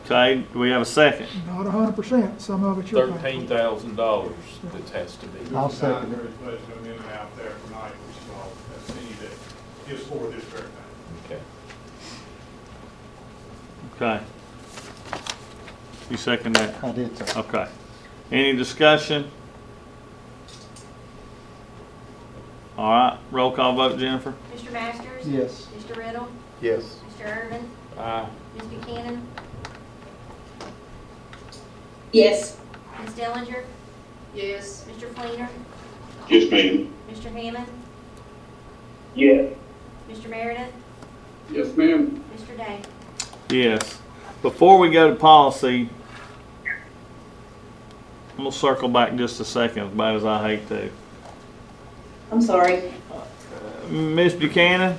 Okay, do we have a second? Not 100%, some of it you're paying. $13,000 that has to be. I'll second it. there's a budget amendment out there tonight, which I'll see that is for this very thing. Okay. Okay. You second that? I did, sir. Okay. Any discussion? All right, roll call vote, Jennifer? Mr. Masters? Yes. Mr. Riddle? Yes. Mr. Urban? Aye. Ms. Buchanan? Yes. Ms. Dillinger? Yes. Mr. Fleener? Yes, ma'am. Mr. Hammond? Yes. Mr. Meredith? Yes, ma'am. Mr. Day? Yes. Before we go to policy, I'm gonna circle back just a second, as bad as I hate to. I'm sorry. Ms. Buchanan?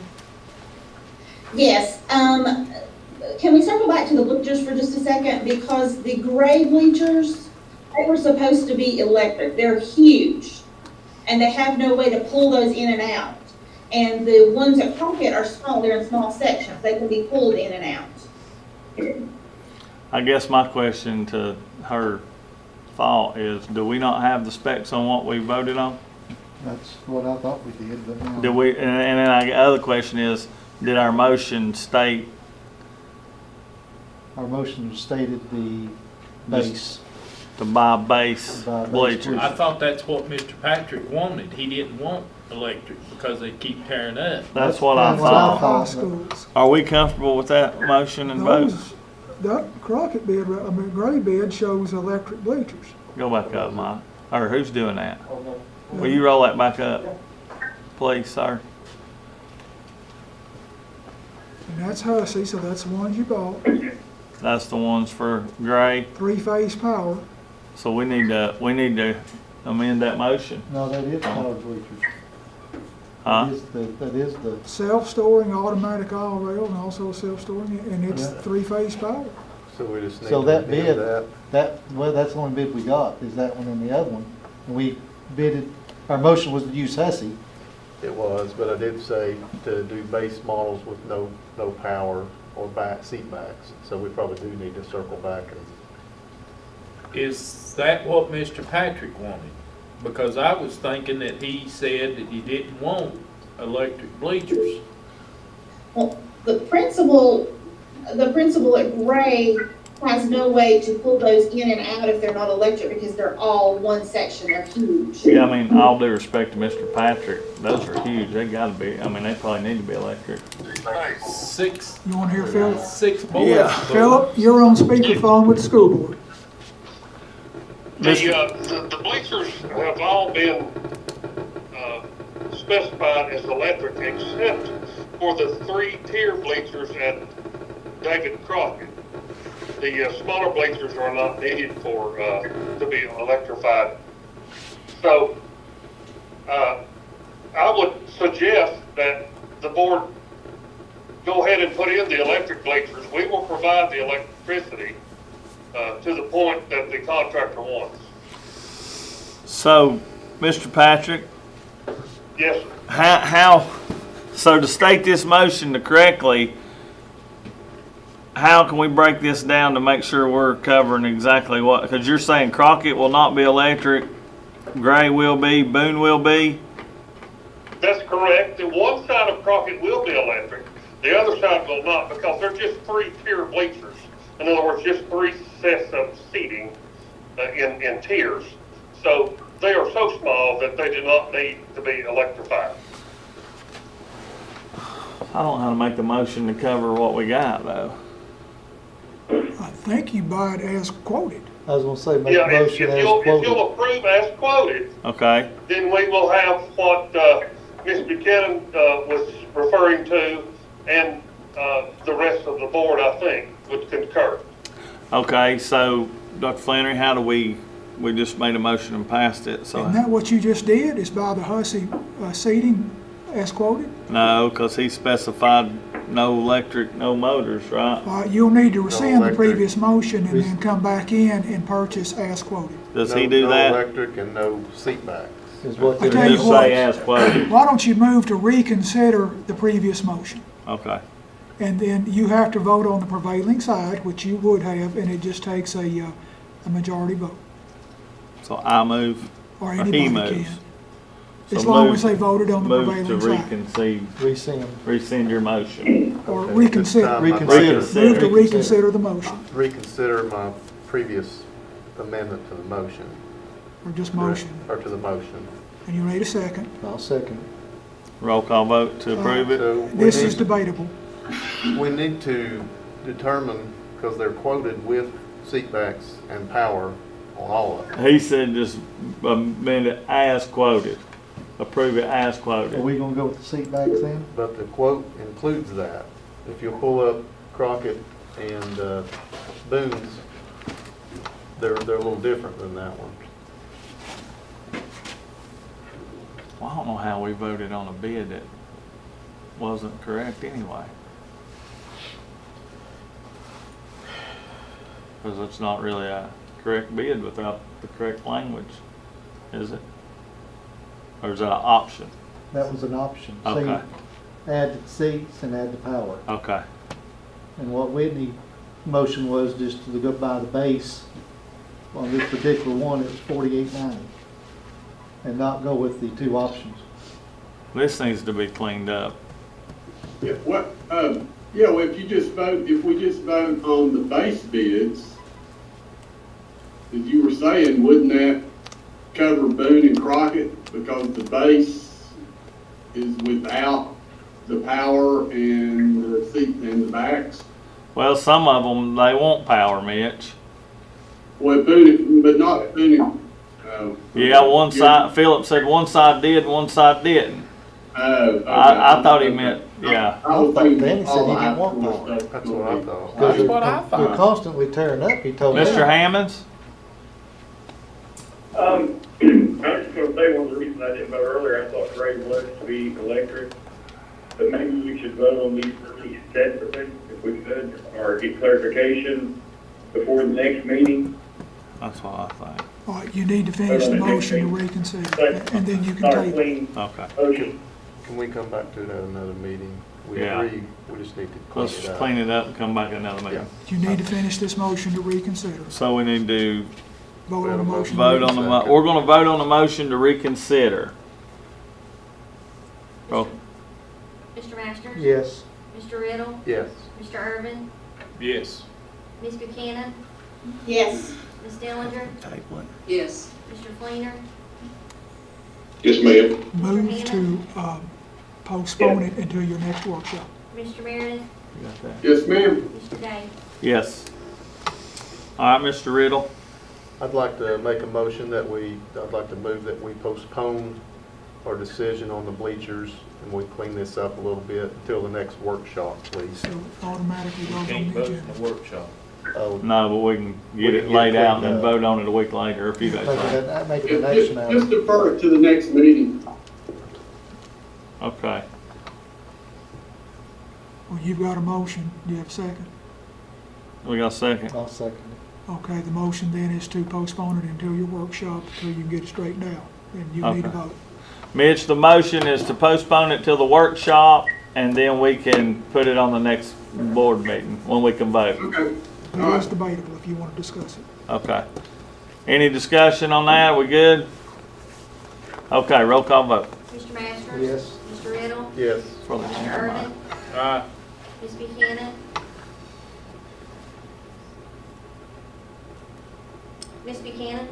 Yes, can we circle back to the bleachers for just a second? Because the gray bleachers, they were supposed to be electric. They're huge. And they have no way to pull those in and out. And the ones at Crockett are small, they're in small sections. They can be pulled in and out. I guess my question to her thought is, do we not have the specs on what we voted on? That's what I thought we did, but now. Did we, and then the other question is, did our motion state, Our motion stated the base. to buy base To buy base bleachers? I thought that's what Mr. Patrick wanted. He didn't want electric because they keep tearing up. That's what I That's what I thought. High thought. schools. Are we comfortable with that motion and vote? Those, that Crockett bid, I mean, gray bid shows electric bleachers. Go back up, Mike. Or who's doing that? Will you roll that back up, please, sir? And that's Hussey, so that's the ones you bought. That's the ones for gray. Three-phase power. So we need to amend that motion. No, that is power bleachers. Huh? That is the, Self-storing automatic aisle rail and also self-storing, and it's Yeah. three-phase power. So we just need so to that amend bid, that. well, that's the only bid we got, is that one and the other one. And we bidded, our motion was to use Hussey. It was, but I did say to do base models with no power or seat backs. So we probably do need to circle back and Is that what Mr. Patrick wanted? Because I was thinking that he said that he didn't want electric bleachers. Well, the principal at Gray has no way to pull those in and out if they're not electric because they're all one section, they're huge. Yeah, I mean, all due respect to Mr. Patrick, those are huge. They gotta be, I mean, they probably need to be electric. Six You wanna hear Philip? boys. Yeah. Philip, you're on speakerphone with the school board. The bleachers have all been specified as electric except for the 3-tier bleachers at David Crockett. The smaller bleachers are not needed to be electrified. So I would suggest that the board go ahead and put in the electric bleachers. We will provide the electricity to the point that the contractor wants. So, Mr. Patrick, Yes, sir. so to state this motion correctly, how can we break this down to make sure we're covering exactly what, because you're saying Crockett will not be electric, Gray will be, Boone will be? That's correct. The one side of Crockett will be electric. The other side will not because they're just 3-tier bleachers. In other words, just 3 sets of seating in tiers. So they are so small that they do not need to be electrified. I don't know how to make the motion to cover what we got, though. I think you buy it as quoted. I was gonna say, make Yeah, the motion as if quoted. you'll approve as quoted, Okay, then we will have what Ms. Buchanan was referring to, and the rest of the board, I think, would concur. okay, so, Dr. Flannery, how do we just made a motion and passed it, so. Isn't that what you just did, is buy the Hussey seating as quoted? No, because he specified no electric, no motors, right? You'll need to rescind the electric. previous motion and then come back in and purchase as quoted. Does he do that? No electric and no seat backs. Is what I they tell you Just what. say as quoted. Why don't you move to reconsider the previous motion? Okay, And then you have to vote on the prevailing side, which you would have, and it just takes a majority vote, so I move, or or he anybody moves. can. So As long move- as they voted on the Move to prevailing side. reconcede, rescind. rescind your motion. Or Okay, reconsider. this time I Reconsider. Move to reconsider the motion, Reconsider my previous amendment to the motion. or just motion. Or to the motion. And you need a second. I'll second. Roll call vote to approve it. So we This is need, debatable. we need to determine, because they're quoted with seat backs and power on all of them. He said just amend it as quoted, approve it as Are quoted. we gonna go with the seat backs then? But the quote includes that. If you'll pull up Crockett and Boone's, they're a little different than that one. Well, I don't know how we voted on a bid that wasn't correct anyway. Because it's not really a correct bid without the correct language, is it? Or is that an option? That was an option. See, Okay. add the seats and add the power. Okay. And what Whitney motion was just to go by the base. On this particular one, it was $48.90. And not go with the two options. This needs to be cleaned up. Yeah, what, yeah, well, if we just vote on the base bids, as you were saying, wouldn't that cover Boone and Crockett? Because the base is without the power and the seat and the backs. Well, some of them, they won't power, Mitch. Well, Boone, but not Boone. Yeah, one side, Philip said one side did, one side didn't. Okay. I thought he meant, yeah. I was thought thinking Danny said he all didn't want the power. stuff. That's what I thought. Because That's what I they're thought. constantly tearing up, he told me. Mr. Hammonds? I was just gonna say, one of the reasons I didn't vote earlier, I thought Gray wanted to be electric, but maybe we should vote on these three separately, if we could, or get clarification before the next meeting. That's what I think. All right, you need to finish the motion to reconsider, and then you can Not a take. clean Okay. motion. Can we come back to it at another meeting? We Yeah. agree, we just need to clean Let's it up. clean it up and come back another meeting. You need to finish this motion to reconsider. So we need to Vote on the motion. to vote on the, reconsider. we're gonna vote on the motion to reconsider. Oh, Mr. Masters? Yes. Mr. Riddle? Yes. Mr. Irvin? Yes. Ms. Buchanan? Yes. Ms. Dillinger? table it. Yes. Mr. Fleener? Yes, ma'am. Move to postpone it until your next workshop. Mr. Meredith? You got that? Yes, ma'am. Mr. Day? Yes. All right, Mr. Riddle. I'd like to make a motion that I'd like to move that we postpone our decision on the bleachers and we clean this up a little bit until the next workshop, please. So automatically vote on Can't the vote in agenda. the workshop. Oh, No, but we can get We it can get laid out and cleaned then up. vote on it a week later or a few days later. Make it an action Just item. defer it to the next meeting. Okay. Well, you've got a motion. Do you have a second? We got a second. I'll second it. Okay, the motion then is to postpone it until your workshop, until you can get it straightened out. And you need to Okay. vote. Mitch, the motion is to postpone it till the workshop and then we can put it on the next board meeting when we can vote. Okay. It is debatable if you want to discuss it. Okay. Any discussion on that? We good? Okay, roll call vote. Mr. Masters? Yes. Mr. Riddle? yes. Mr. Irvin? Aye. Ms. Buchanan? Ms. Buchanan?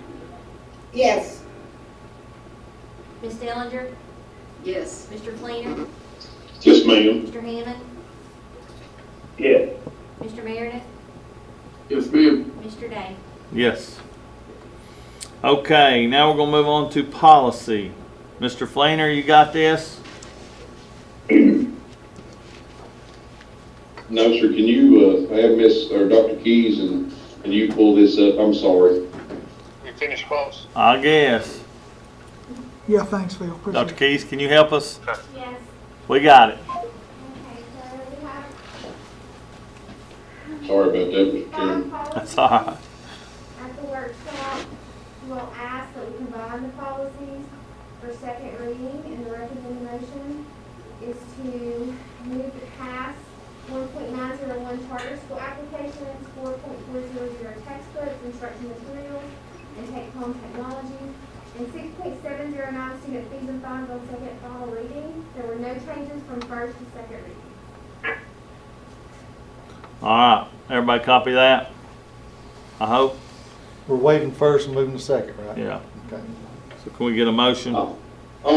Yes. Ms. Dillinger? Yes. Mr. Fleener? Yes, ma'am. Mr. Hammond? Yes. Mr. Meredith? Yes, ma'am. Mr. Day? Yes. Okay, now we're gonna move on to policy. Mr. Fleener, you got this? No, sir, can you, have Miss, or Dr. Keys and you pull this up? I'm sorry. You finished, boss? I guess. Yeah, thanks, Phil. Appreciate Dr. it. Keys, can you help us? Yes. We got it. Okay, so we have Sorry about that, Mr. five Chairman. That's all right. at the workshop. We'll ask that we combine the policies for second reading, and the recommended motion is to move to pass 1.901 charter school applications, 4.400 textbooks, instruction materials, and take-home technology, and 6.709 student fees and fines on second and final reading. There were no changes from first to second reading. All right, everybody copy that? I hope. We're waiving first and moving to second, right? Yeah. Okay. So can we get a motion? I'll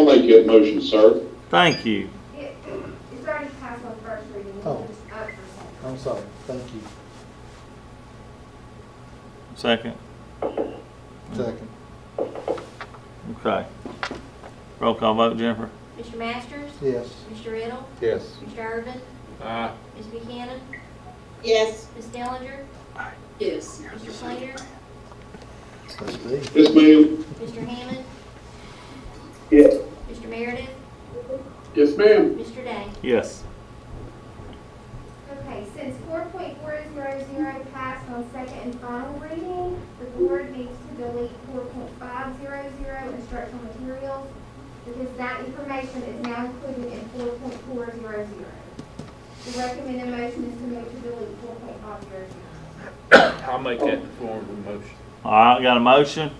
make that motion, sir. Thank you. It's already passed on first reading. Oh. It's up for second. I'm sorry. Thank you. Second. Second. Okay. Roll call vote, Jennifer? Mr. Masters? Yes. Mr. Riddle? Yes. Mr. Irvin? Aye. Ms. Buchanan? Yes. Ms. Dillinger? Yes. Mr. Fleener? Let's see. Yes, ma'am. Mr. Hammond? Yes. Mr. Meredith? Yes, ma'am. Mr. Day? Yes. Okay, since 4.400 passed on second and and final reading, the board needs to delete 4.500 instructional materials because that information is now included in 4.400. The recommended motion is to move to delete 4.500. I'll make that in the form of a motion. All right, got a motion?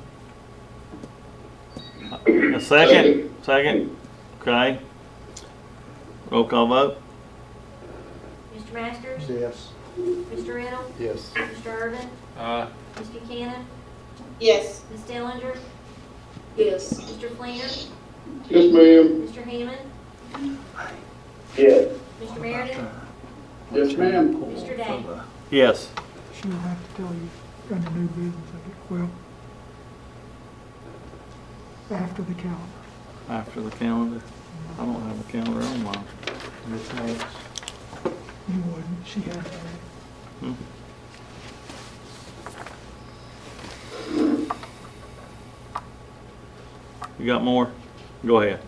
A second? Second? Okay. Roll call vote? Mr. Masters? Yes. Mr. Riddle? Yes. Mr. Irvin? Ms. Buchanan? Yes. Ms. Dellinger? Yes. Mr. Fleener? Yes, ma'am. Mr. Hammond? Yes. Mr. Meredith? Yes, ma'am. Mr. Day? Yes. She'll have to tell you under new business, I guess. Well, after the calendar. After the calendar. I don't have a calendar on mine. It's next. You wouldn't, she had to. Hmm. You got more? Go ahead.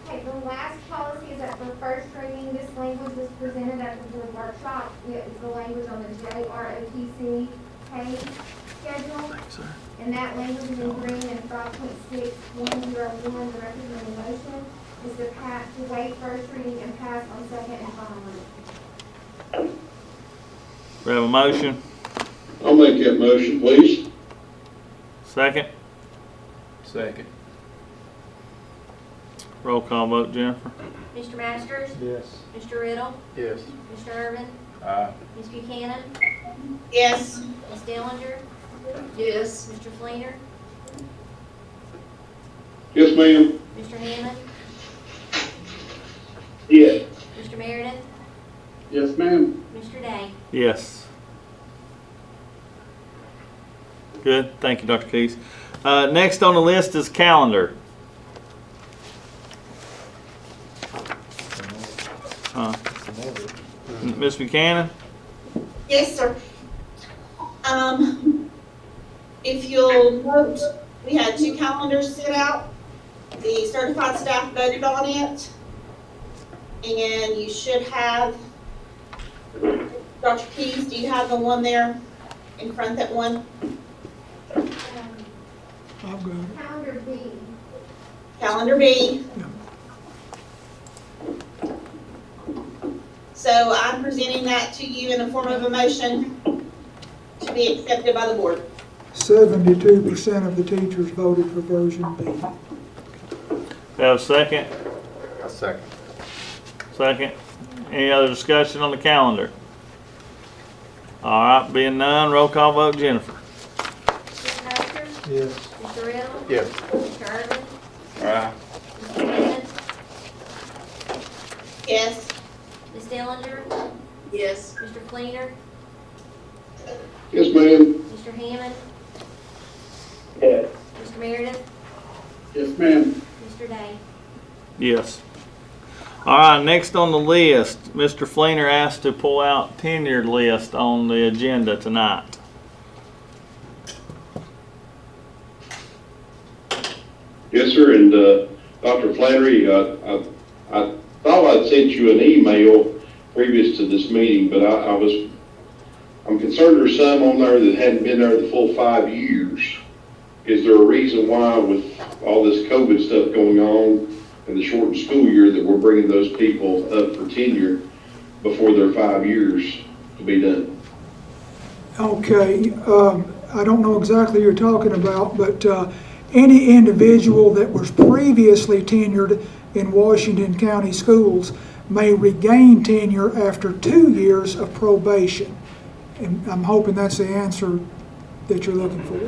Okay, the last policy is that for first reading, this language was presented at the board workshop. It is the language on the JROTC pay schedule. And that language is in green in 5.6101. The recommended motion is to waive first reading and pass on second and final reading. We have a motion? I'll make that motion, please. Second? Second. Roll call vote, Jennifer? Mr. Masters? Yes. Mr. Riddle? Yes. Mr. Irvin? Ms. Buchanan? Yes. Ms. Dellinger? Yes. Mr. Fleener? Yes, ma'am. Mr. Hammond? Yes. Mr. Meredith? Yes, ma'am. Mr. Day? Yes. Good, thank you, Dr. Keys. Next on the list is calendar. Ms. Buchanan? Yes, sir. If you'll note, we had 2 calendars set out. The certified staff voted on it. And you should have, Dr. Keys, do you have the one there in front, that one? I've got it. Calendar B. Calendar B. Yeah. So I'm presenting that to you in the form of a motion to be accepted by the board. 72% of the teachers voted for version B. Have a second? A second. Second. Any other discussion on the calendar? All right, being none, roll call vote, Jennifer. Mr. Masters? Yes. Mr. Riddle? Yes. Mr. Irvin? Aye. Mr. Hammond? Yes. Ms. Dellinger? Yes. Mr. Fleener? Yes, ma'am. Mr. Hammond? Yes. Mr. Meredith? Yes, ma'am. Mr. Day? Yes. All right, next on the list, Mr. Fleener asked to pull out tenure list on the agenda tonight. Yes, sir, and Dr. Flannery, I thought I'd sent you an email previous to this meeting, but I'm concerned there's some on there that hadn't been there the full 5 years. Is there a reason why, with all this COVID stuff going on and the shortened school year, that we're bringing those people up for tenure before their 5 years to be done? Okay, I don't know exactly what you're talking about, but any individual that was previously tenured in Washington County schools may regain tenure after 2 years of probation. And I'm hoping that's the answer that you're looking for.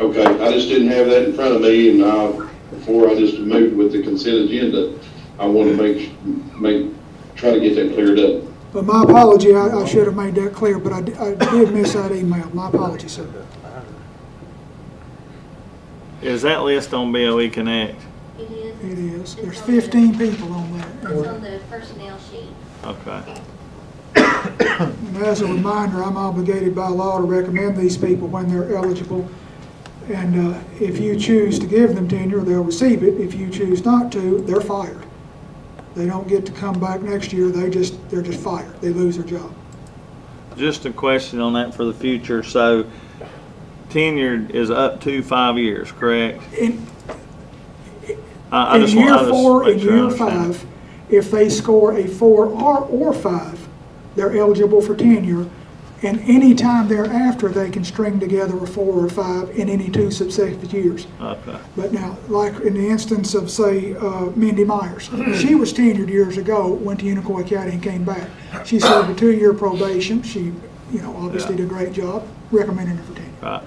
Okay, I just didn't have that in front of me, and before I just moved with the consent agenda, I want to try to get that cleared up. But my apology, I should have made that clear, but I did miss that email. My apologies, sir. Is that list on BOE Connect? It is. It is. It's There's on 15 people on there. It's on the personnel sheet. Okay. And as a reminder, I'm obligated by law to recommend these people when they're eligible. And if you choose to give them tenure, they'll receive it. If you choose not to, they're fired. They don't get to come back next year, they're just fired, they lose their job. Just a question on that for the future. So tenured is up to 5 years, correct? In I year just 4 make and sure I year understand. 5, if they score a 4 or 5, they're eligible for tenure. And any time thereafter, they can string together a 4 or 5 in any 2 successive years. Okay. But now, like in the instance of, say, Mindy Myers, she was tenured years ago, went to Unicoi County and came back. She served a 2-year probation. She, obviously did a great job, recommending her for tenure. Right.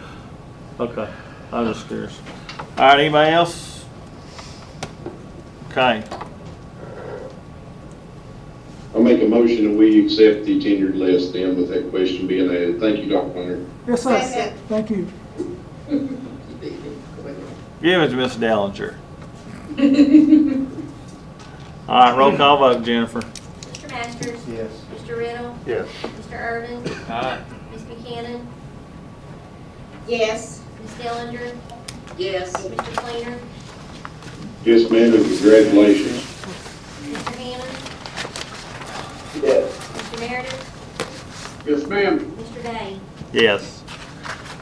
Okay. I was just curious. All right. Anybody else? Okay. I'll make a motion that we accept the tenured list then with that question being added. Thank you, Dr. Leonard. Yes, sir. Second. Thank you. Give it to Ms. Dellinger. All right. Roll call vote, Jennifer. Mr. Masters? Yes. Mr. Riddle? Yes. Mr. Irvin? Aye. Ms. Buchanan? Yes. Ms. Dellinger? Yes. Mr. Fleener? Yes, ma'am, and congratulations. Mr. Hammond? Yes. Mr. Meredith? Yes, ma'am. Mr. Day? Yes.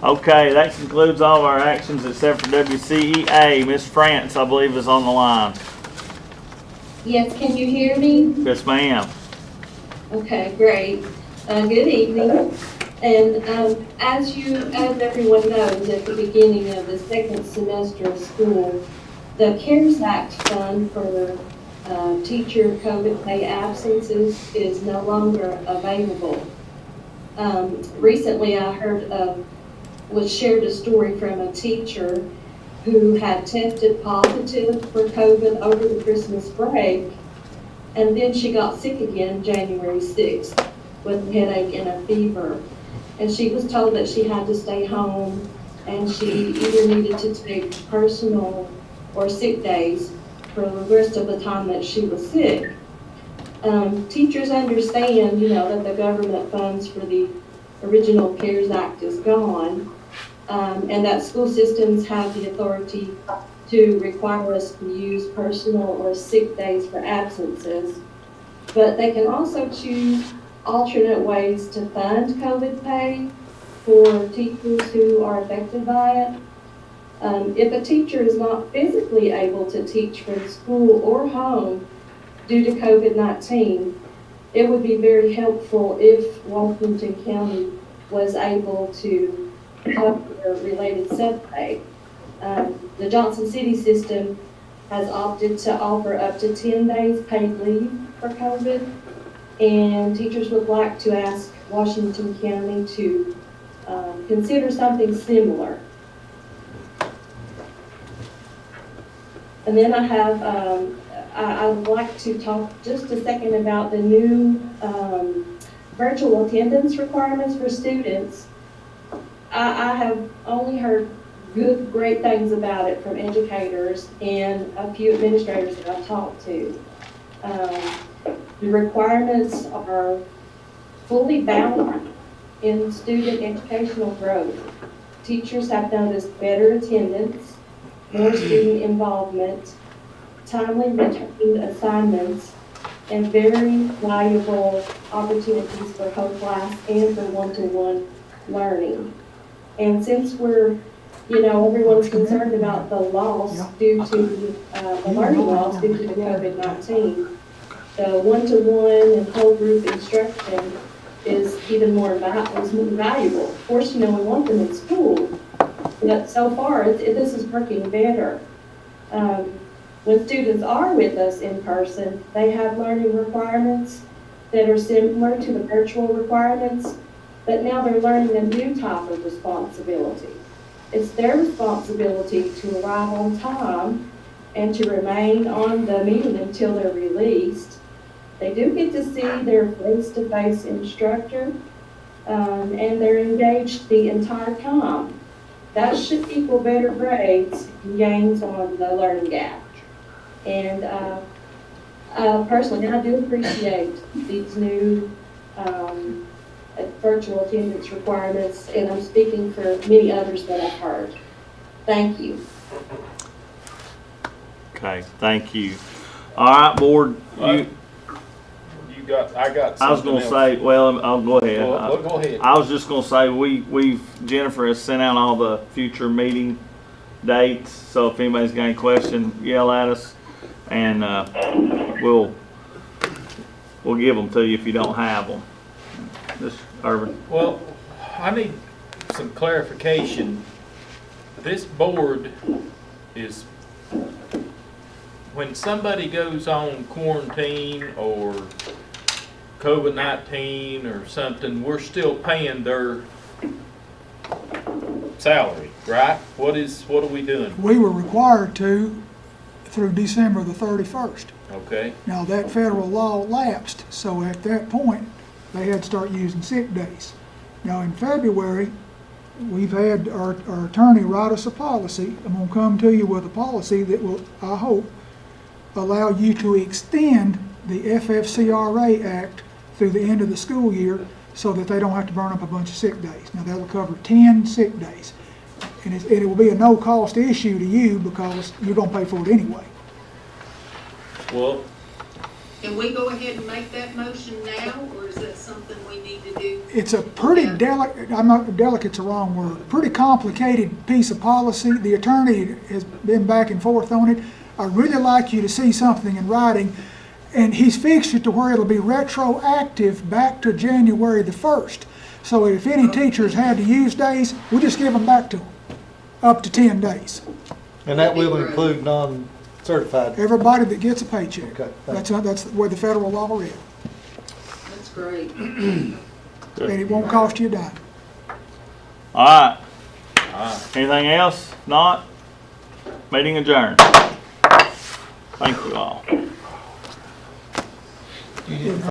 Okay, that concludes all of our actions except for WCEA. Ms. France, I believe, is on the line. Yes, can you hear me? Yes, ma'am. Okay, great. Good evening. And as everyone knows, at the beginning of the second semester of school, the CARES Act fund for teacher COVID pay absences is no longer available. Recently, I was shared a story from a teacher who had tested positive for COVID over the Christmas break, and then she got sick again January 6th with a headache and a fever. And she was told that she had to stay home, and she either needed to take personal or sick days for the rest of the time that she was sick. Teachers understand, that the government funds for the original CARES Act is gone, and that school systems have the authority to require us to use personal or sick days for absences. But they can also choose alternate ways to fund COVID pay for teachers who are affected by it. If a teacher is not physically able to teach from school or home due to COVID-19, it would be very helpful if Washington County was able to cover related subpay. The Johnson City system has opted to offer up to 10 days paid leave for COVID, and teachers would like to ask Washington County to consider something similar. And then I would like to talk just a second about the new virtual attendance requirements for students. I have only heard great things about it from educators and a few administrators that I've talked to. The requirements are fully balanced in student educational growth. Teachers have noticed better attendance, more student involvement, timely returned assignments, and very valuable opportunities for whole class and for one-to-one learning. And since everyone's concerned about the loss due to the learning loss due to the COVID-19, the one-to-one and whole group instruction is even more valuable. Of course, we want them in school, but so far this is working better. When students are with us in person, they have learning requirements that are similar to the virtual requirements, but now they're learning a new type of responsibility. It's their responsibility to arrive on time and to remain on the meeting until they're released. They do get to see their face-to-face instructor, and they're engaged the entire time. That should equal better grades and gains on the learning gap. And personally, I do appreciate these new virtual attendance requirements, and I'm speaking for many others that I've heard. Thank you. Okay, thank you. All right, board, You got, I got something I was gonna else. say, well, I'll go ahead. Well, go ahead. I was just gonna say, Jennifer has sent out all the future meeting dates, so if anybody's got any questions, yell at us, and, we'll give them to you if you don't have them. This, Irvin. Well, I need some clarification. This board is, when somebody goes on quarantine or COVID-19 or something, we're still paying their salary, right? What are we doing? We were required to through December the 31st. Okay, Now, that federal law lapsed, so at that point, they had to start using sick days. Now, in February, we've had our attorney write us a policy. I'm gonna come to you with a policy that will, I hope, allow you to extend the FFCRA Act through the end of the school year so that they don't have to burn up a bunch of sick days. Now, that'll cover 10 sick days. And it will be a no-cost issue to you because you're gonna pay for it anyway. well, Can we go ahead and make that motion now, or is that something we need to do? It's a pretty delicate's the wrong word, pretty complicated piece of policy. The attorney has been back and forth on it. I'd really like you to see something in writing, and he's fixed it to where it'll be retroactive back to January the 1st. So if any teachers had to use days, we just give them back to them, up to 10 days. And that will include non-certified. Everybody that gets a paycheck. Okay, That's where the federal law is. That's great. And it won't cost you a dime. All right. Anything else? Not? Meeting adjourned. Thank you all.